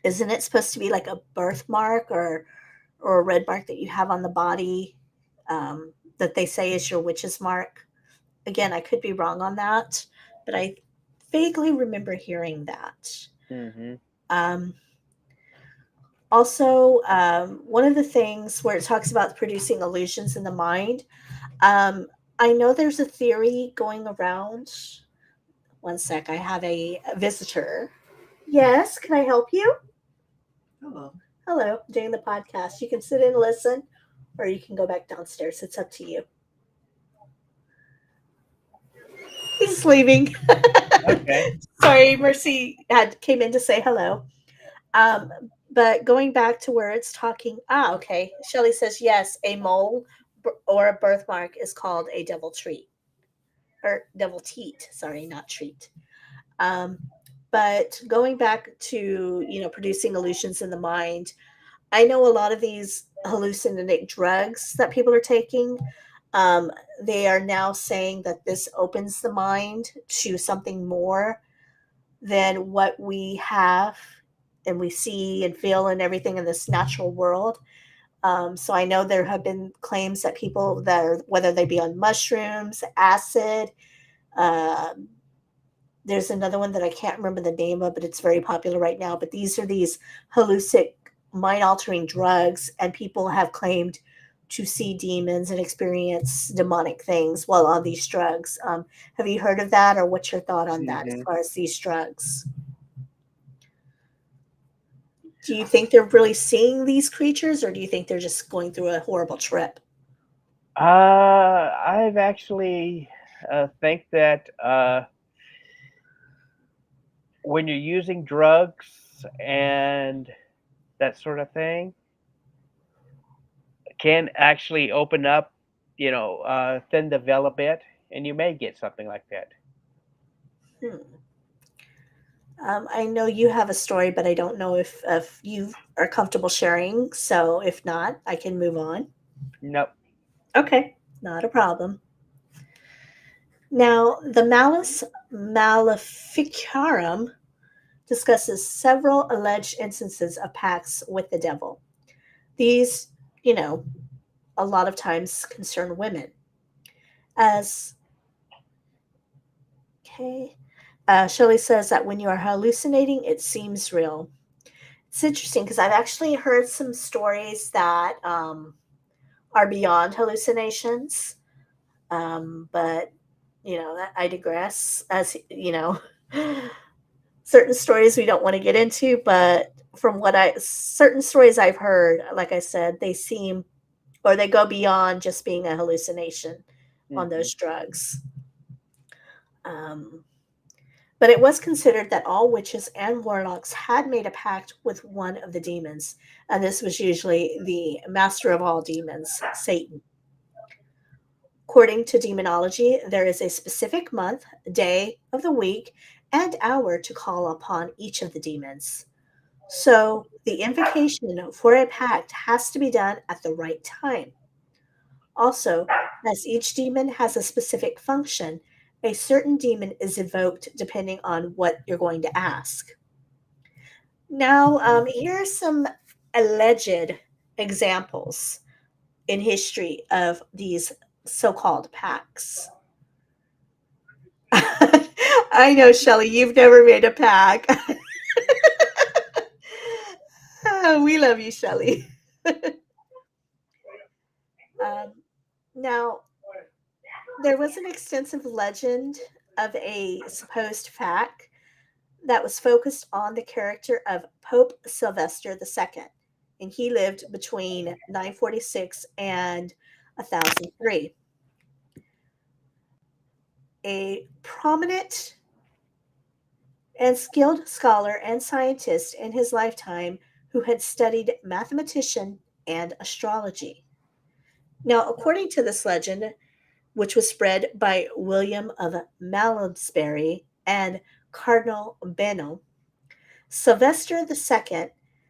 isn't it supposed to be like a birthmark or a red mark that you have on the body, that they say is your witch's mark? Again, I could be wrong on that, but I vaguely remember hearing that. Hmm. Um, Also, one of the things where it talks about producing illusions in the mind, um, I know there's a theory going around. One sec, I have a visitor. Yes, can I help you? Hello. Hello, doing the podcast. You can sit and listen, or you can go back downstairs. It's up to you. He's leaving. Okay. Sorry, Mercy had came in to say hello. Um, but going back to where it's talking, okay. Shelley says yes, a mole or a birthmark is called a devil treat or devil teat. Sorry, not treat. Um, but going back to producing illusions in the mind, I know a lot of these hallucinogenic drugs that people are taking. Um, they are now saying that this opens the mind to something more than what we have and we see and feel and everything in this natural world. So I know there have been claims that people that are, whether they be on mushrooms, acid, um, there's another one that I can't remember the name of, but it's very popular right now. But these are these hallucinic, mind altering drugs, and people have claimed to see demons and experience demonic things while on these drugs. Have you heard of that, or what's your thought on that as Hmm. far as these drugs? Do you think they're really seeing these creatures, or do you think they're just going through a horrible trip? I've actually think that when you're using drugs and that sort of thing, can actually open up, thin the veil a bit, and you may get something like that. Hmm. I know you have a story, but I don't know if you are comfortable sharing. So if not, I can move on. Nope. Okay, not a problem. Now, the Malus Maleficarum discusses several alleged instances of pacts with the devil. These, you know, a lot of times concern women. As, okay, Shelley says that when you are hallucinating, it seems real. It's interesting because I've actually heard some stories that are beyond hallucinations, but that I digress. As you know, certain stories we don't want to get into, but from what I certain stories I've heard, like I said, they seem or they go beyond just being a hallucination on Hmm. those drugs. Um, but it was considered that all witches and warlocks had made a pact with one of the demons, and this was usually the master of all demons, Satan. According to demonology, there is a specific month, day of the week, and hour to call upon each of the demons. So the invocation for a pact has to be done at the right time. Also, as each demon has a specific function, a certain demon is evoked depending on what you're going to ask. Now, here are some alleged examples in history of these so called pacts. I know, Shelley, you've never made a pack. We love you, Shelley. Um, now, there was an extensive legend of a supposed fact that was focused on the character of Pope Sylvester II, and he lived between 946 and 1003. A prominent and skilled scholar and scientist in his lifetime who had studied mathematician and astrology. Now, according to this legend, which was spread by William of Malmesbury and Cardinal Beno, Sylvester II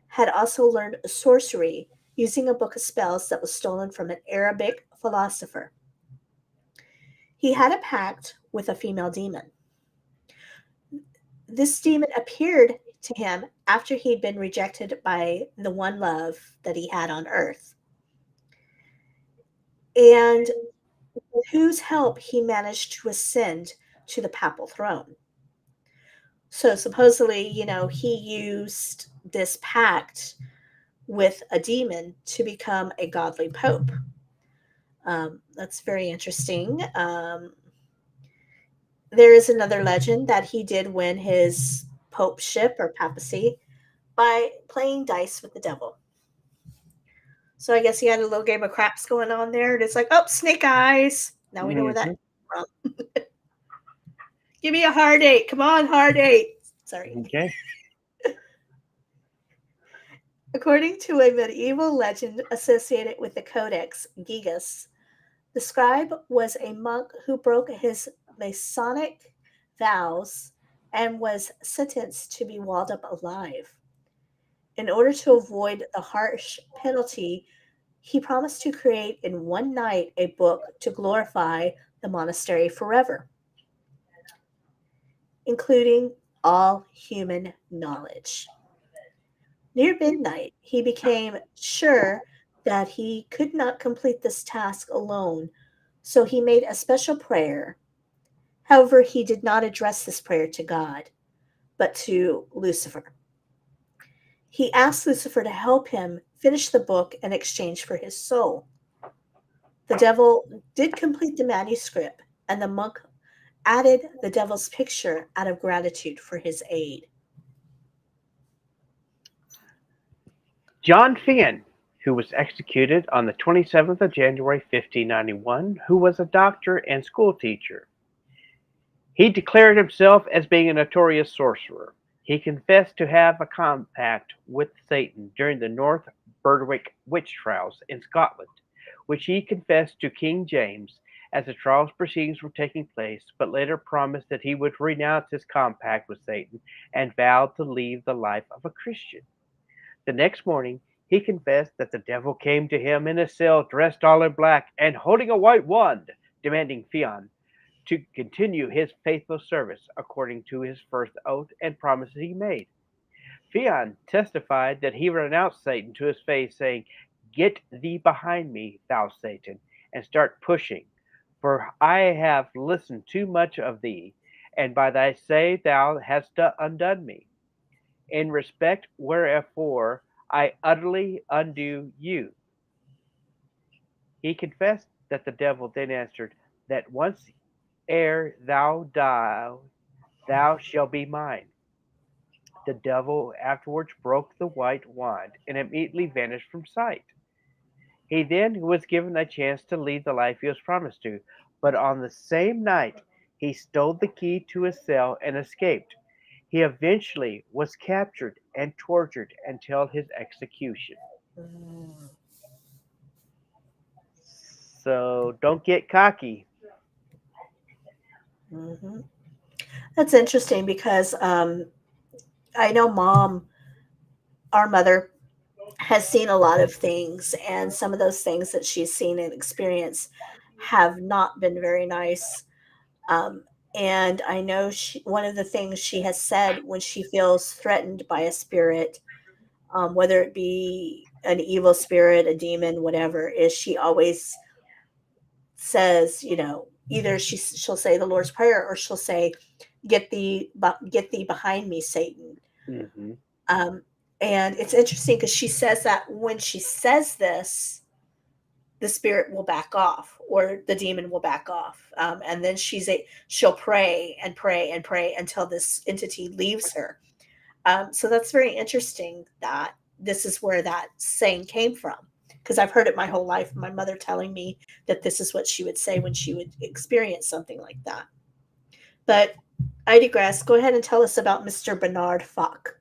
had also learned sorcery using a book of spells that was stolen from an Arabic philosopher. He had a pact with a female demon. This demon appeared to him after he'd been rejected by the one love that he had on earth, and with whose help he managed to ascend to the papal throne. So supposedly, he used this pact with a demon to become a godly pope. That's very interesting. There is another legend that he did win his popeship or papacy by playing dice with the devil. So I guess he had a little game of craps going on there. And it's like, oh, snake eyes. Now we know where that came from. Give me a hard eight. Come on, hard eight. Sorry. Okay. According to a medieval legend associated with the Codex Gigas, the scribe was a monk who broke his Masonic vows and was sentenced to be walled up alive. In order to avoid the harsh penalty, he promised to create in one night a book to glorify the monastery forever, including all human knowledge. Near midnight, he became sure that he could not complete this task alone, so he made a special prayer. However, he did not address this prayer to God, but to Lucifer. He asked Lucifer to help him finish the book in exchange for his soul. The devil did complete the manuscript, and the monk added the devil's picture out of gratitude for his aid. John Finn, who was executed on the 27th of January 1591, who was a doctor and school teacher. He declared himself as being a notorious sorcerer. He confessed to have a compact with Satan during the North Berwick witch trials in Scotland, which he confessed to King James as the trials proceedings were taking place, but later promised that he would renounce his compact with Satan and vowed to lead the life of a Christian. The next morning, he confessed that the devil came to him in a cell dressed all in black and holding a white wand, demanding Fionn to continue his faithful service according to his first oath and promises he made. Fionn testified that he renounced Satan to his face, saying, "Get thee behind me, thou Satan, and start pushing, for I have listened too much of thee, and by thy say thou hast undone me. In respect wherefore I utterly undo you." He confessed that the devil then answered, "That once ere thou die, thou shalt be mine." The devil afterwards broke the white wand and immediately vanished from sight. He then was given a chance to lead the life he was promised to, but on the same night he stole the key to his cell and escaped. He eventually was captured and tortured until his execution. Mm. So don't get cocky. Mhm. That's interesting because I know our mother, has seen a lot of things, and some of those things that she's seen and experienced have not been very nice. Um, and I know one of the things she has said when she feels threatened by a spirit, whether it be an evil spirit, a demon, whatever, is she always says, either she'll say the Lord's Prayer, or she'll say, get thee behind me, Satan." Mm-hmm. Um, and it's interesting because she says that when she says this, the spirit will back off or the demon will back off. And then she'll pray and pray and pray until this entity leaves her. So that's very interesting that this is where that saying came from, because I've heard it my whole life. My mother telling me that this is what she would say when she would experience something like that. But I digress. Go ahead and tell us about Mr. Bernard Fock.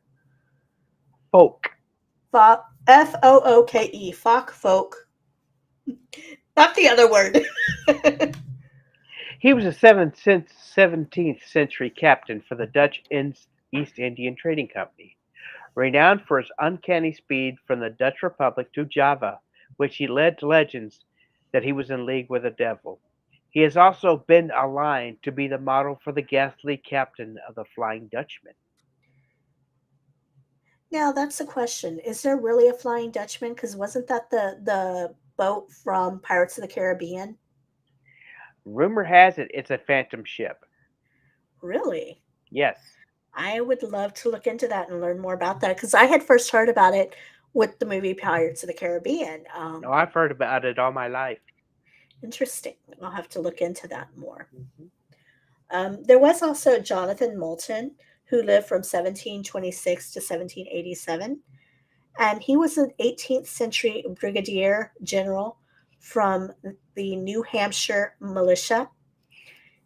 Folk. Fock, Fooke, Fock, folk. Not the other word. He was a 17th century captain for the Dutch East Indian Trading Company, renowned for his uncanny speed from the Dutch Republic to Java, which he led to legends that he was in league with the devil. He has also been aligned to be the model for the ghastly captain of the Flying Dutchman. Now that's the question. Is there really a Flying Dutchman? Because wasn't that the boat from Pirates of the Caribbean? Rumor has it it's a phantom ship. Really? Yes. I would love to look into that and learn more about that because I had first heard about it with the movie Pirates of the Caribbean. Oh, I've heard about it all my life. Interesting. I'll have to look into that more. Mhm. There was also Jonathan Moulton, who lived from 1726 to 1787, and he was an 18th century brigadier general from the New Hampshire militia.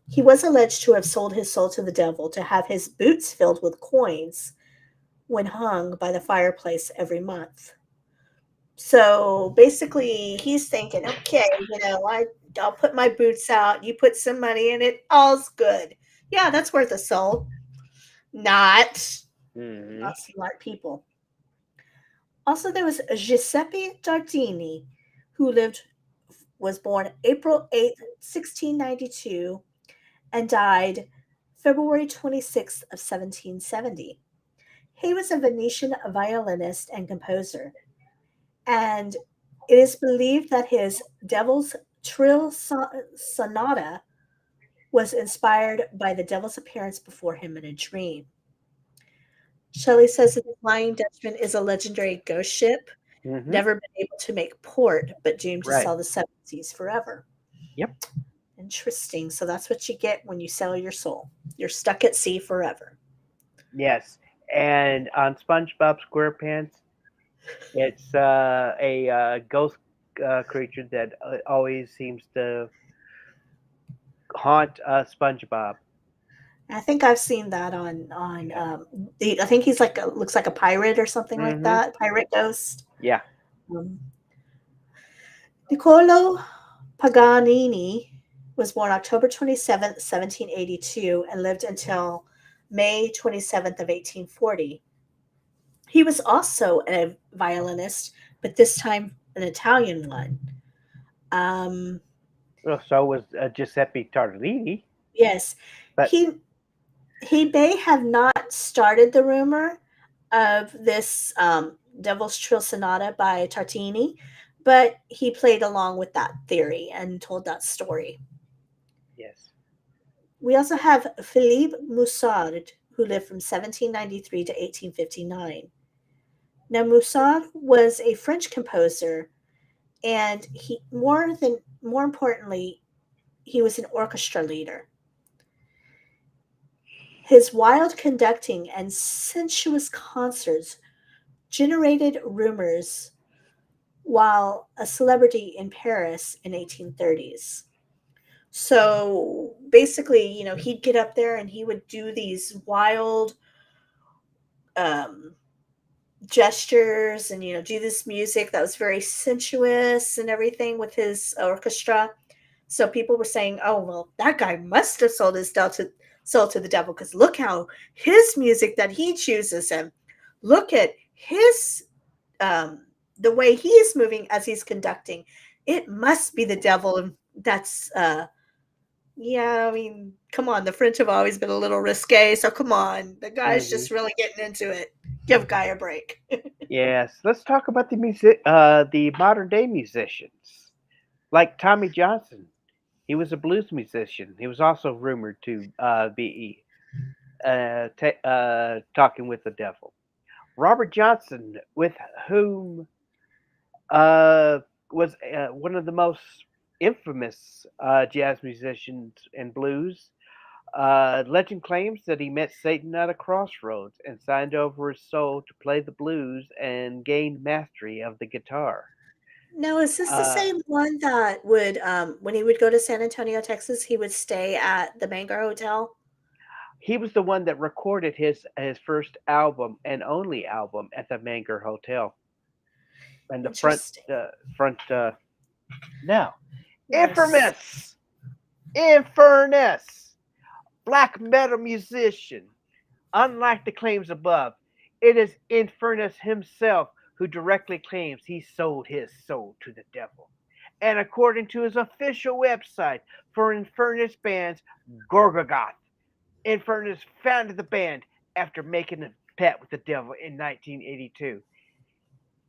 He was alleged to have sold his soul to the devil to have his boots filled with coins when hung by the fireplace every month. So basically, he's thinking, okay, I'll put my boots out. You put some money in it. All's good. Yeah, that's worth a soul. Not, Mhm. not smart people. Also, there was Giuseppe Giardini, who was born April 8th, 1692, and died February 26th of 1770. He was a Venetian violinist and composer, and it is believed that his Devil's Trill Sonata was inspired by the devil's appearance before him in a dream. Shelley says that the Flying Dutchman is a legendary ghost ship, Mhm. never been able to make port, but doomed to Right. sail the seven seas forever. Yep. Interesting. So that's what you get when you sell your soul. You're stuck at sea forever. Yes. And on SpongeBob SquarePants, it's a ghost creature that always seems to haunt SpongeBob. I think I've seen that on Yeah. I think he's like looks like a pirate or something like Mhm. that. Pirate ghost. Yeah. Um, Niccolo Paganini was born October 27th, 1782, and lived until May 27th of 1840. He was also a violinist, but this time an Italian one. Um, Well, so was Giuseppe Tartini, yes, but he he may have not started the rumor of this Devil's Trill Sonata by Tartini, but he played along with that theory and told that story. yes. We also have Philippe Moussard, who lived from 1793 to 1859. Now, Moussard was a French composer, and more importantly, he was an orchestra leader. His wild conducting and sensuous concerts generated rumors while a celebrity in Paris in 1830s. So basically, he'd get up there and he would do these wild um, gestures and do this music that was very sensuous and everything with his orchestra. So people were saying, "Oh well, that guy must have soul to the devil because look how his music that he chooses and look at his um, the way he is moving as he's conducting. It must be the devil." And that's yeah. I mean, come on. The French have always been a little risque, so come on. The guy's Hmm. just really getting into it. Give guy a break. Yes. Let's talk about the modern day musicians, like Tommy Johnson. He was a blues musician. He was also rumored to be talking with the devil. Robert Johnson, with whom was one of the most infamous jazz musicians in blues. Legend claims that he met Satan at a crossroads and signed over his soul to play the blues and gained mastery of the guitar. Now, is this the Uh, same one that would, when he would go to San Antonio, Texas, he would stay at the Mango Hotel? he was the one that recorded his first album and only album at the Manger Hotel and the Interesting. front. Now, Yes. infamous, infernus, black metal musician. Unlike the claims above, it is Infernus himself who directly claims he sold his soul to the devil. And according to his official website for Infernus band's Gorgogoth, Infernus founded the band after making a pact with the devil in 1982.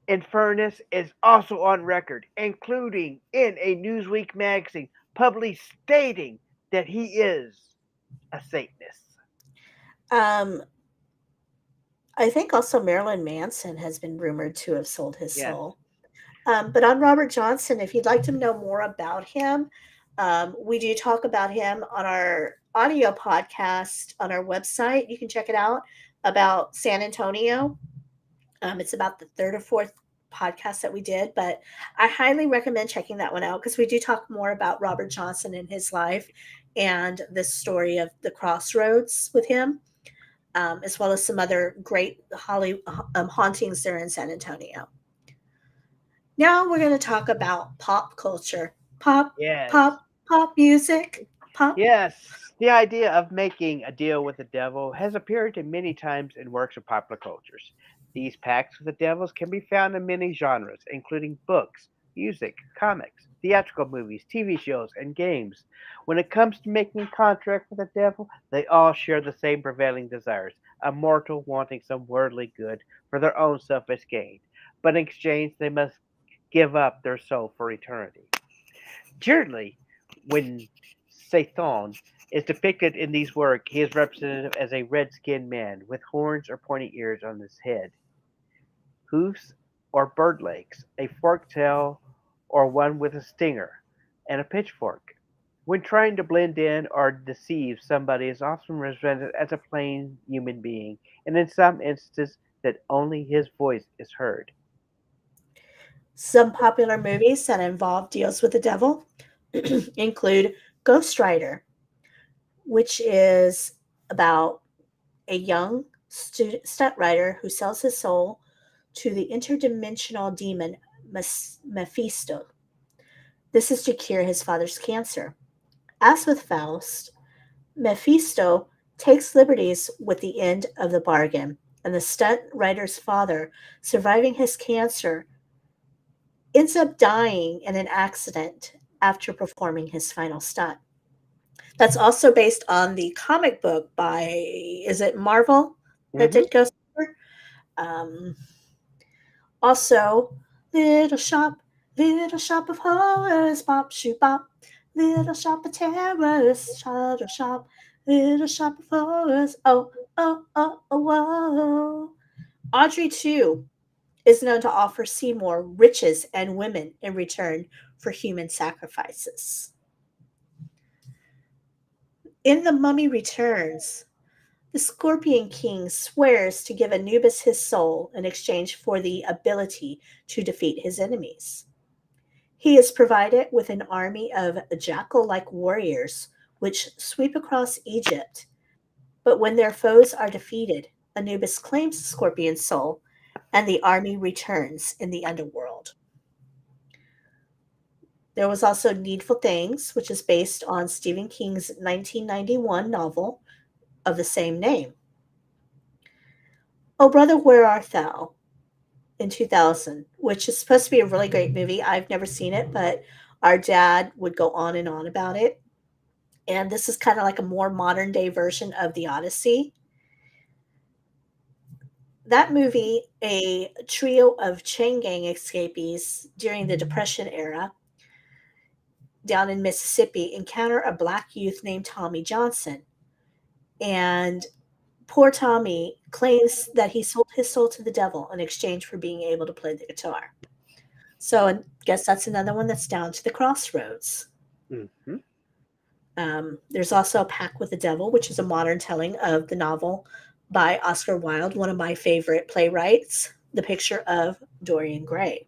Infernus is also on record, including in a Newsweek magazine, publicly stating that he is a Satanist. Um, I think also Marilyn Manson has been rumored to have sold his Yes. soul. But on Robert Johnson, if you'd like to know more about him, we do talk about him on our audio podcast on our website. You can check it out about San Antonio. It's about the third or fourth podcast that we did, but I highly recommend checking that one out because we do talk more about Robert Johnson and his life and the story of the crossroads with him, as well as some other great hauntings there in San Antonio. Now we're going to talk about pop culture. Pop, Yes. pop, pop music. Pop. Yes, the idea of making a deal with the devil has appeared many times in works of popular cultures. These pacts with the devils can be found in many genres, including books, music, comics, theatrical movies, TV shows, and games. When it comes to making a contract with the devil, they all share the same prevailing desires, a mortal wanting some worldly good for their own selfish gain. But in exchange, they must give up their soul for eternity. Generally, when Satan is depicted in these works, he is represented as a red-skinned man with horns or pointy ears on his head, hoofs or bird legs, a forked tail or one with a stinger, and a pitchfork. When trying to blend in or deceive somebody is often represented as a plain human being, and in some instances that only his voice is heard. Some popular movies that involve deals with the devil include Ghost Rider, which is about a young stunt rider who sells his soul to the interdimensional demon Mephisto. This is to cure his father's cancer. As with Faust, Mephisto takes liberties with the end of the bargain, and the stunt rider's father, surviving his cancer, ends up dying in an accident after performing his final stunt. That's also based on the comic book by, is it Marvel that Hmm. did Ghost Rider? Um, Also, little shop of horrors, bop, shoot, bop. Little shop of terrors, shadow shop. Little shop of horrors, oh, oh, oh, oh, whoa. Audrey, too, is known to offer Seymour riches and women in return for human sacrifices. In The Mummy Returns, the Scorpion King swears to give Anubis his soul in exchange for the ability to defeat his enemies. He is provided with an army of jackal like warriors which sweep across Egypt, but when their foes are defeated, Anubis claims the scorpion's soul and the army returns in the underworld. There was also Needful Things, which is based on Stephen King's 1991 novel of the same name. Oh Brother, Where Art Thou? In 2000, which is supposed to be a really great movie. I've never seen it, but our dad would go on and on about it. And this is kind of like a more modern day version of The Odyssey. That movie, a trio of chain gang escapees during the Depression era down in Mississippi encounter a black youth named Tommy Johnson. And poor Tommy claims that he sold his soul to the devil in exchange for being able to play the guitar. So I guess that's another one that's down to the crossroads. Mm-hmm. There's also A Pact with the Devil, which is a modern telling of the novel by Oscar Wilde, one of my favorite playwrights, The Picture of Dorian Gray.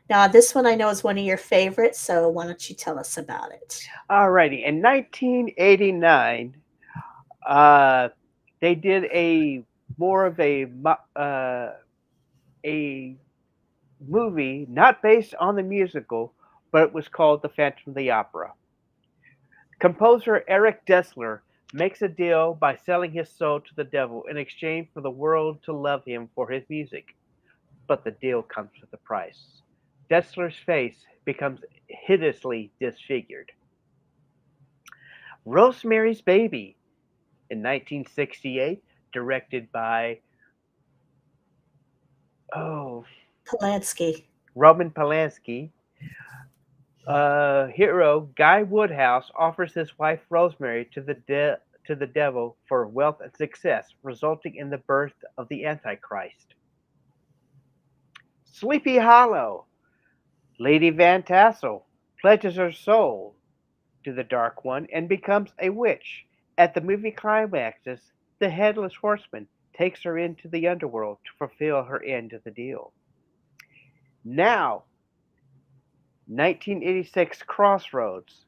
Now, this one I know is one of your favorites, so why don't you tell us about it? Alrighty. In 1989, uh, they did a more of a movie not based on the musical, but it was called The Phantom of the Opera. Composer Eric Dessler makes a deal by selling his soul to the devil in exchange for the world to love him for his music. But the deal comes with a price. Dessler's face becomes hideously disfigured. Rosemary's Baby in 1968, directed by oh Polanski. Roman Polanski. Hero Guy Woodhouse offers his wife Rosemary to the devil for wealth and success, resulting in the birth of the Antichrist. Sleepy Hollow. Lady Van Tassel pledges her soul to the Dark One and becomes a witch. At the movie climaxes, the Headless Horseman takes her into the underworld to fulfill her end of the deal. Now, 1986 Crossroads.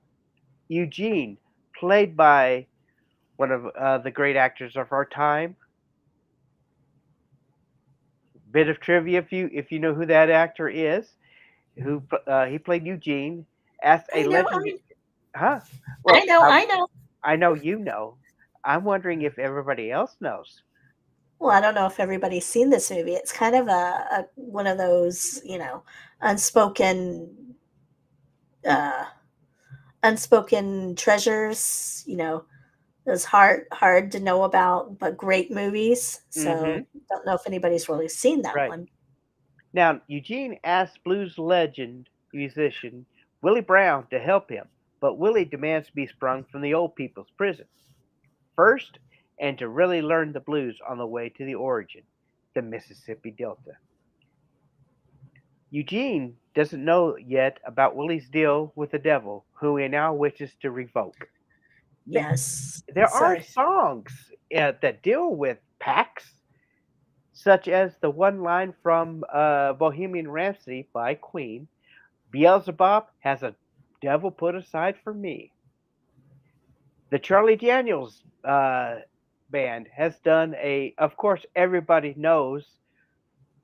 Eugene, played by one of the great actors of our time. Bit of trivia if you know who that actor is, who he played Eugene as a I know, legendary. Huh? I Well, know, I know. I know you know. I'm wondering if everybody else knows. Well, I don't know if everybody's seen this movie. It's kind of a one of those, unspoken, uh, unspoken treasures. Those hard to know about, but great movies. Mm-hmm. So don't know if anybody's really seen that Right. one. Now, Eugene asks blues legend musician Willie Brown to help him, but Willie demands to be sprung from the old people's prison first and to really learn the blues on the way to the origin, the Mississippi Delta. Eugene doesn't know yet about Willie's deal with the devil, who he now wishes to revoke. Yes. There are Sorry. songs that deal with pacts, such as the one line from Bohemian Rhapsody by Queen: Beelzebub has a devil put aside for me. The Charlie Daniels band has done of course, everybody knows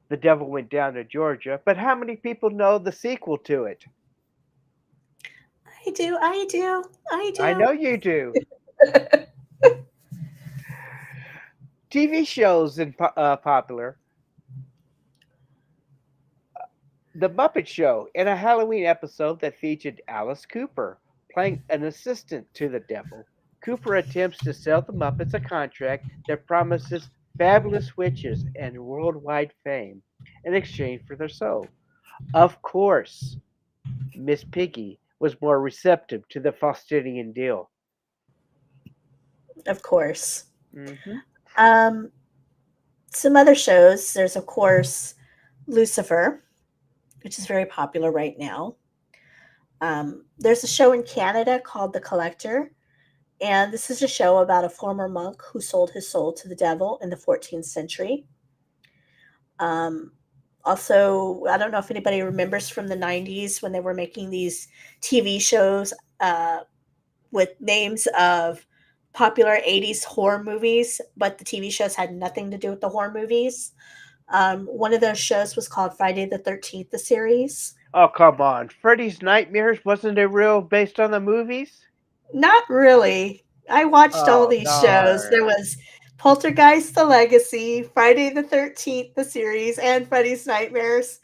The Devil Went Down to Georgia, but how many people know the sequel to it? I do. I do. I I do. know you do. TV shows in popular. The Muppet Show, in a Halloween episode that featured Alice Cooper playing an assistant to the devil. Cooper attempts to sell the Muppets a contract that promises fabulous witches and worldwide fame in exchange for their soul. Of course, Miss Piggy was more receptive to the Faustinian deal. Of course. Hmm. Um, some other shows. There's of course Lucifer, which is very popular right now. There's a show in Canada called The Collector, and this is a show about a former monk who sold his soul to the devil in the 14th century. Um, Also, I don't know if anybody remembers from the 90s when they were making these TV shows uh, with names of popular 80s horror movies, but the TV shows had nothing to do with the horror movies. One of those shows was called Friday the 13th, the series. Oh, come on. Freddy's Nightmares wasn't it real based on the movies? Not really. I watched all Oh, these shows. There darn. was Poltergeist, The Legacy, Friday the 13th, the series, and Freddy's Nightmares.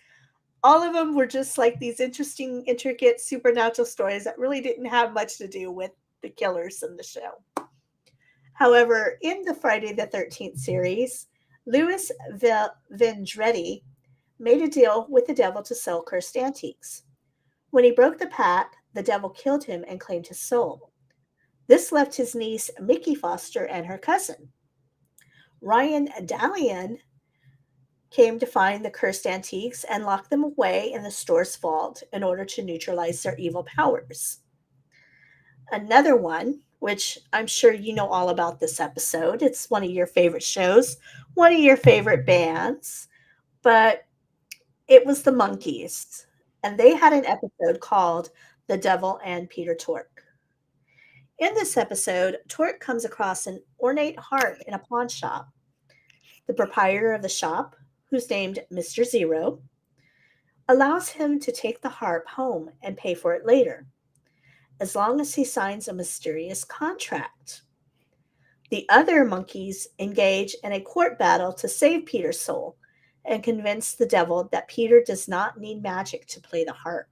All of them were just like these interesting, intricate supernatural stories that really didn't have much to do with the killers in the show. However, in the Friday the 13th series, Louis Vendretti made a deal with the devil to sell cursed antiques. When he broke the pact, the devil killed him and claimed his soul. This left his niece Mickey Foster and her cousin. Ryan Dallian came to find the cursed antiques and locked them away in the store's vault in order to neutralize their evil powers. Another one, which I'm sure you know all about this episode, it's one of your favorite shows, one of your favorite bands, but it was the Monkees. And they had an episode called The Devil and Peter Tork. In this episode, Tork comes across an ornate harp in a pawn shop. The proprietor of the shop, who's named Mr. Zero, allows him to take the harp home and pay for it later, as long as he signs a mysterious contract. The other monkeys engage in a court battle to save Peter's soul and convince the devil that Peter does not need magic to play the harp.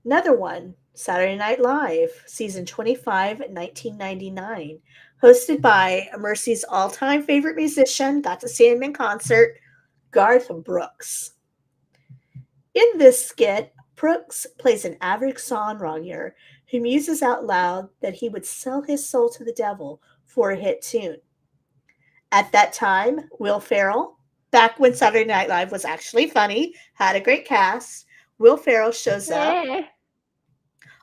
Another one, Saturday Night Live, season 25, 1999, hosted by Mercy's all-time favorite musician, got to see him in concert, Garth Brooks. In this skit, Brooks plays an average songwriter who muses out loud that he would sell his soul to the devil for a hit tune. At that time, Will Ferrell, back when Saturday Night Live was actually funny, had a great cast. Will Ferrell shows up.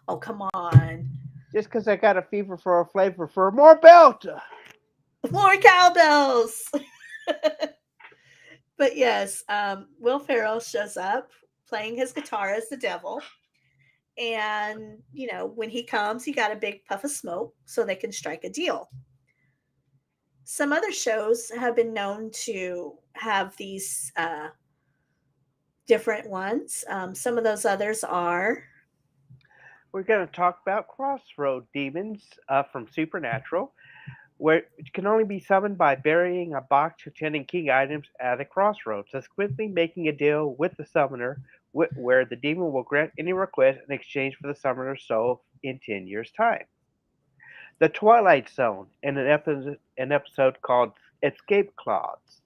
Oh, come on. Just because I got a fever for a flavor for more belt. More cowbells. But yes, Will Ferrell shows up playing his guitar as the devil. And, when he comes, he got a big puff of smoke so they can strike a deal. Some other shows have been known to have these different ones. Some of those others are. We're going to talk about crossroad demons from Supernatural, where it can only be summoned by burying a box containing key items at a crossroads, subsequently making a deal with the summoner where the demon will grant any request in exchange for the summoner's soul in 10 years' time. The Twilight Zone, in an episode called Escape Clause,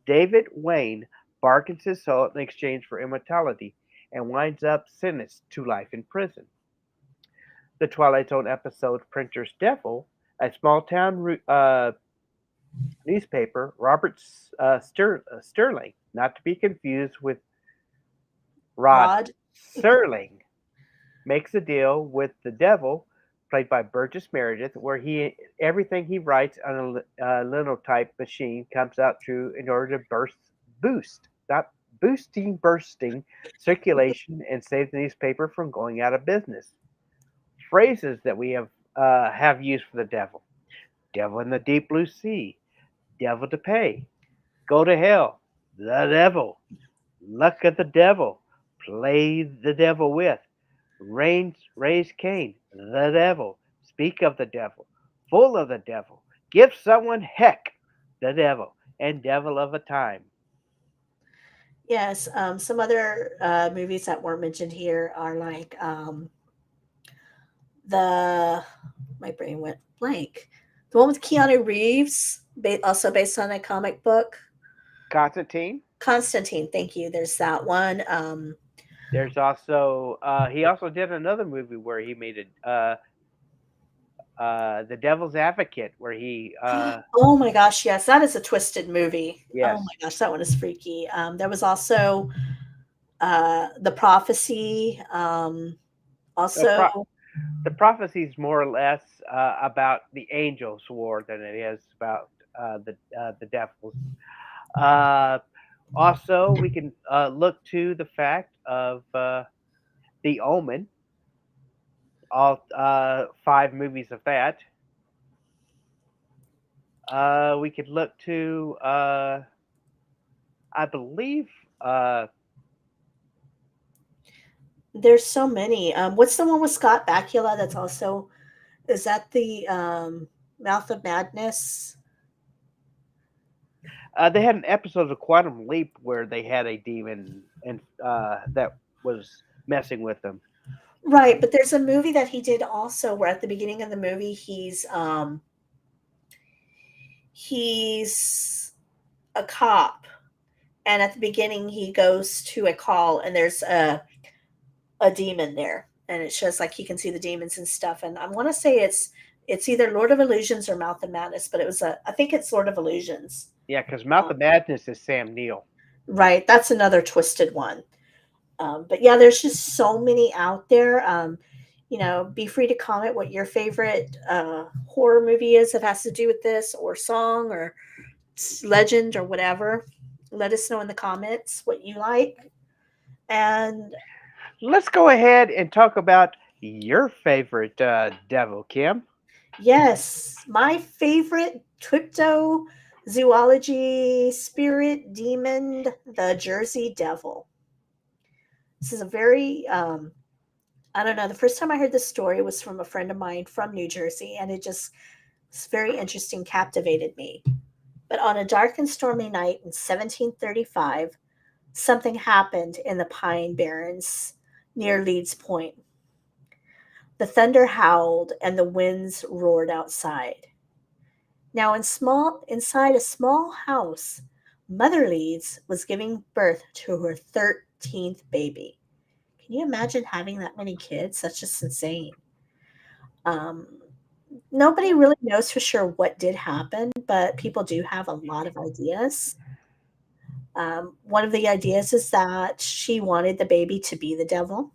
David Wayne bargains his soul in exchange for immortality and winds up sentenced to life in prison. The Twilight Zone episode Printer's Devil, a small town newspaper, Robert Sterling, not to be confused with Rod Serling, makes a deal with the devil, played by Burgess Meredith, where everything he writes on a linotype machine comes out true in order to bursting circulation and save the newspaper from going out of business. Phrases that we have used for the devil: devil in the deep blue sea, devil to pay, go to hell, the devil, luck of the devil, play the devil with, raise Cain, the devil, speak of the devil, full of the devil, give someone heck, the devil, and devil of a time. Yes, some other movies that weren't mentioned here are like my brain went blank. The one with Keanu Reeves, also based on a comic book. Constantine. Thank you. There's that one. There's also he also did another movie where he made The Devil's Advocate, where he oh my gosh, yes, that is a twisted movie. Yes. Oh my gosh, that one is freaky. There was also The Prophecy. Also, the prophecy is more or less about the angels' war than it is about the devils. Also, we can look to the fact of The Omen, all 5 movies of that. We could look to, I believe, there's so many. What's the one with Scott Bakula that's also, is that the Mouth of Madness? They had an episode of Quantum Leap where they had a demon and that was messing with them. Right, but there's a movie that he did also where at the beginning of the movie he's a cop, and at the beginning he goes to a call and there's a demon there, and it shows like he can see the demons and stuff. And I want to say it's either Lord of Illusions or Mouth of Madness, but I think it's Lord of Illusions. Yeah, because Mouth of Madness is Sam Neill. Right, that's another twisted one. But yeah, there's just so many out there. Be free to comment what your favorite horror movie is that has to do with this, or song, or legend, or whatever. Let us know in the comments what you like. And Let's go ahead and talk about your favorite devil, Kim. yes, my favorite cryptozoology spirit demon, the Jersey Devil. This is a very I don't know. The first time I heard this story was from a friend of mine from New Jersey, and it just was very interesting, captivated me. But on a dark and stormy night in 1735, something happened in the Pine Barrens near Leeds Point. The thunder howled and the winds roared outside. Now, inside a small house, Mother Leeds was giving birth to her 13th baby. Can you imagine having that many kids? That's just insane. Um, Nobody really knows for sure what did happen, but people do have a lot of ideas. One of the ideas is that she wanted the baby to be the devil.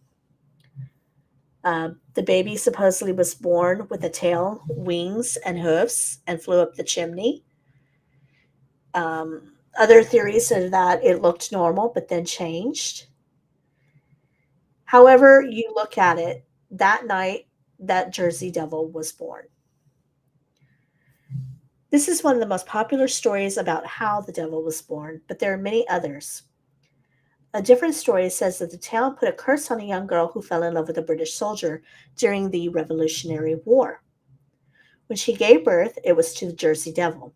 The baby supposedly was born with a tail, wings, and hoofs and flew up the chimney. Other theories are that it looked normal but then changed. However, you look at it, that night, that Jersey Devil was born. This is one of the most popular stories about how the devil was born, but there are many others. A different story says that the town put a curse on a young girl who fell in love with a British soldier during the Revolutionary War. When she gave birth, it was to the Jersey Devil.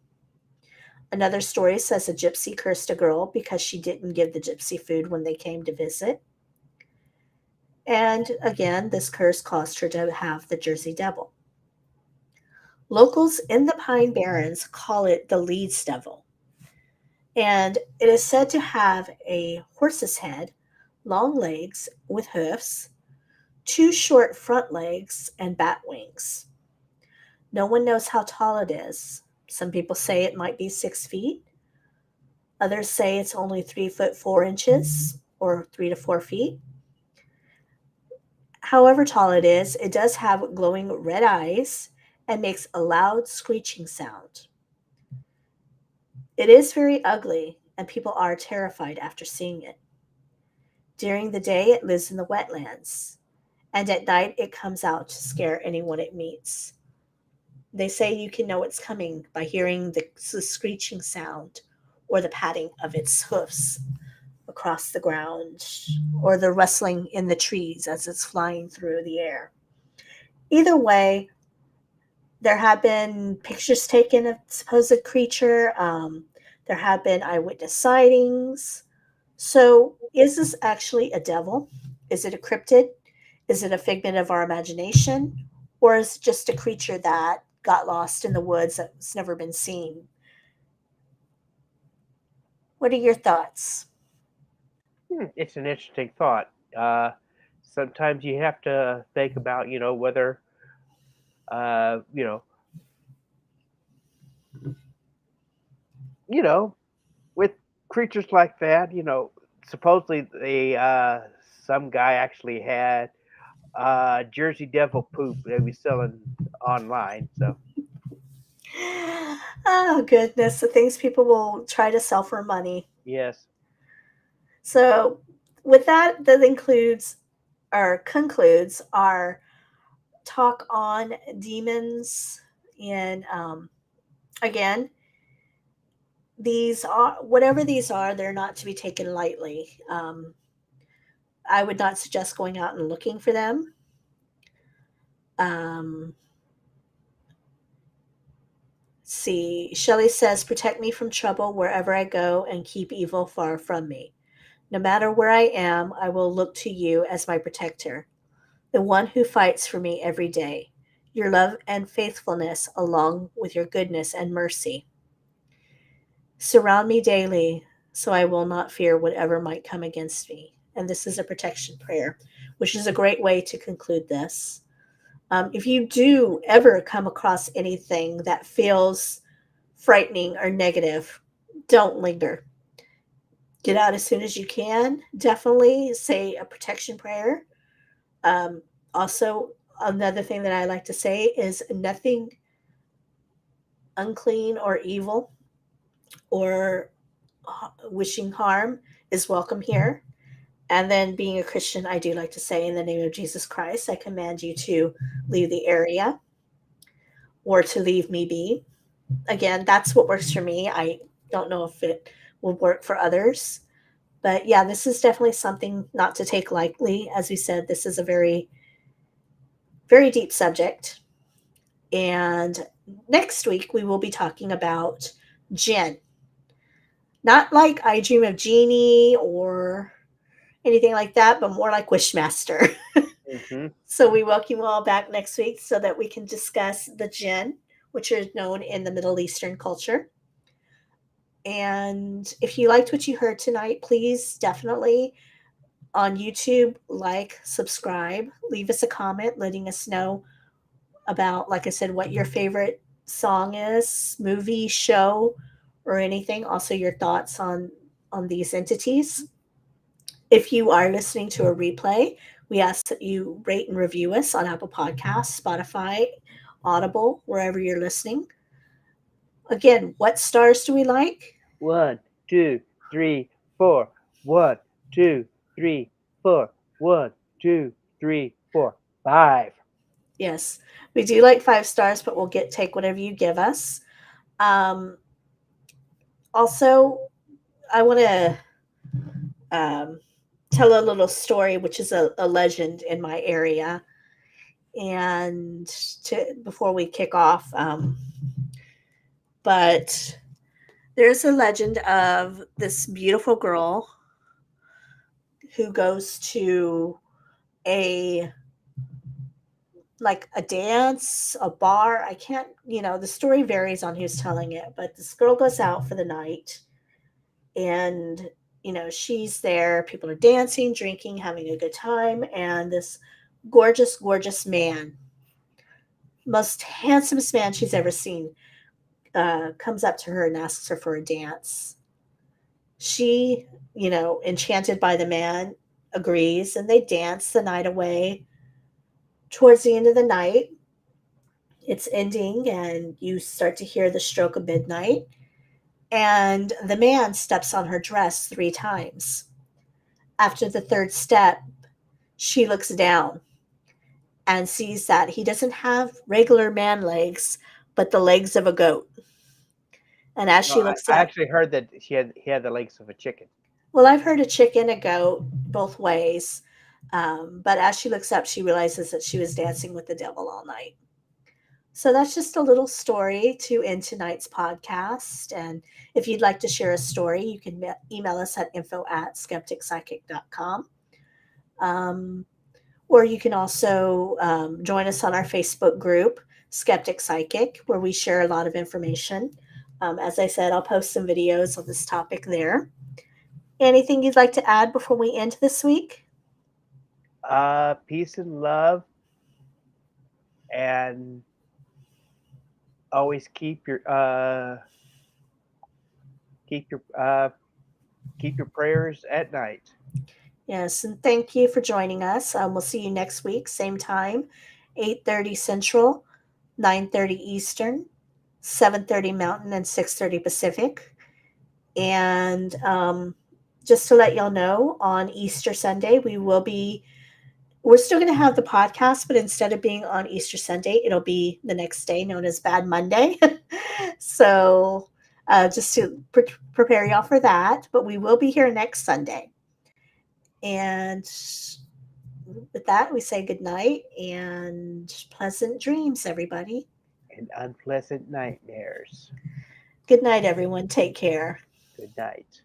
Another story says a gypsy cursed a girl because she didn't give the gypsy food when they came to visit. And again, this curse caused her to have the Jersey Devil. Locals in the Pine Barrens call it the Leeds Devil. And it is said to have a horse's head, long legs with hoofs, two short front legs, and bat wings. No one knows how tall it is. Some people say it might be 6 feet. Others say it's only 3 foot 4 inches, or 3 to 4 feet. However tall it is, it does have glowing red eyes and makes a loud screeching sound. It is very ugly, and people are terrified after seeing it. During the day, it lives in the wetlands, and at night, it comes out to scare anyone it meets. They say you can know it's coming by hearing the screeching sound or the patting of its hoofs across the ground, or the rustling in the trees as it's flying through the air. Either way, there have been pictures taken of the supposed creature. There have been eyewitness sightings. So, is this actually a devil? Is it a cryptid? Is it a figment of our imagination? Or is it just a creature that got lost in the woods that's never been seen? What are your thoughts? It's an interesting thought. Sometimes you have to think about, whether, uh, you know, you know, with creatures like that, supposedly some guy actually had Jersey Devil poop they was selling online. So Oh, goodness. The things people will try to sell for money. yes, So, with that, that includes or concludes our talk on demons. And again, these are whatever these are, they're not to be taken lightly. I would not suggest going out and looking for them. Um, see, Shelley says, protect me from trouble wherever I go and keep evil far from me. No matter where I am, I will look to you as my protector, the one who fights for me every day. Your love and faithfulness, along with your goodness and mercy, surround me daily so I will not fear whatever might come against me. And this is a protection prayer, which is a great way to conclude this. If you do ever come across anything that feels frightening or negative, don't linger. Get out as soon as you can. Definitely say a protection prayer. Um, Also, another thing that I like to say is nothing unclean or evil or wishing harm is welcome here. And then, being a Christian, I do like to say, in the name of Jesus Christ, I command you to leave the area or to leave me be. Again, that's what works for me. I don't know if it will work for others. But yeah, this is definitely something not to take lightly. As we said, this is a very, very deep subject. And next week, we will be talking about Jinn. Not like I Dream of Genie or anything like that, but more like Wishmaster. Mm-hmm. So we welcome you all back next week so that we can discuss the jinn, which are known in the Middle Eastern culture. And if you liked what you heard tonight, please definitely on YouTube, like, subscribe, leave us a comment letting us know about, like I said, what your favorite song is, movie, show, or anything. Also, your thoughts on these entities. If you are listening to a replay, we ask that you rate and review us on Apple Podcasts, Spotify, Audible, wherever you're listening. Again, what stars do we like? 1, 2, 3, 4. 1, 2, 3, 4. 1, 2, 3, 4. 5. Yes, we do like 5 stars, but we'll take whatever you give us. Um, Also, I want to um, tell a little story, which is a legend in my area. And before we kick off, but there's a legend of this beautiful girl who goes to a like a dance, a bar. I can't, the story varies on who's telling it, but this girl goes out for the night and she's there, people are dancing, drinking, having a good time, and this gorgeous, gorgeous man, most handsomest man she's ever seen, comes up to her and asks her for a dance. She, enchanted by the man, agrees, and they dance the night away. Towards the end of the night, it's ending, and you start to hear the stroke of midnight, and the man steps on her dress 3 times. After the third step, she looks down and sees that he doesn't have regular man legs, but the legs of a goat. And as No, she I, looks I up, actually heard that he had the legs of a chicken. well, I've heard a chicken, a goat, both ways. But as she looks up, she realizes that she was dancing with the devil all night. So that's just a little story to end tonight's podcast. And if you'd like to share a story, you can email us at info@skepticpsychic.com. Um, or you can also join us on our Facebook group, Skeptic Psychic, where we share a lot of information. As I said, I'll post some videos on this topic there. Anything you'd like to add before we end this week? Peace and love, and always keep your keep your prayers at night. Yes, and thank you for joining us. We'll see you next week, same time, 8:30 Central, 9:30 Eastern, 7:30 Mountain, and 6:30 Pacific. And just to let y'all know, on Easter Sunday, we're still going to have the podcast, but instead of being on Easter Sunday, it'll be the next day, known as Bad Monday. So just to prepare y'all for that, but we will be here next Sunday. And with that, we say good night and pleasant dreams, everybody. And unpleasant nightmares. Good night, everyone. Take care. Good night.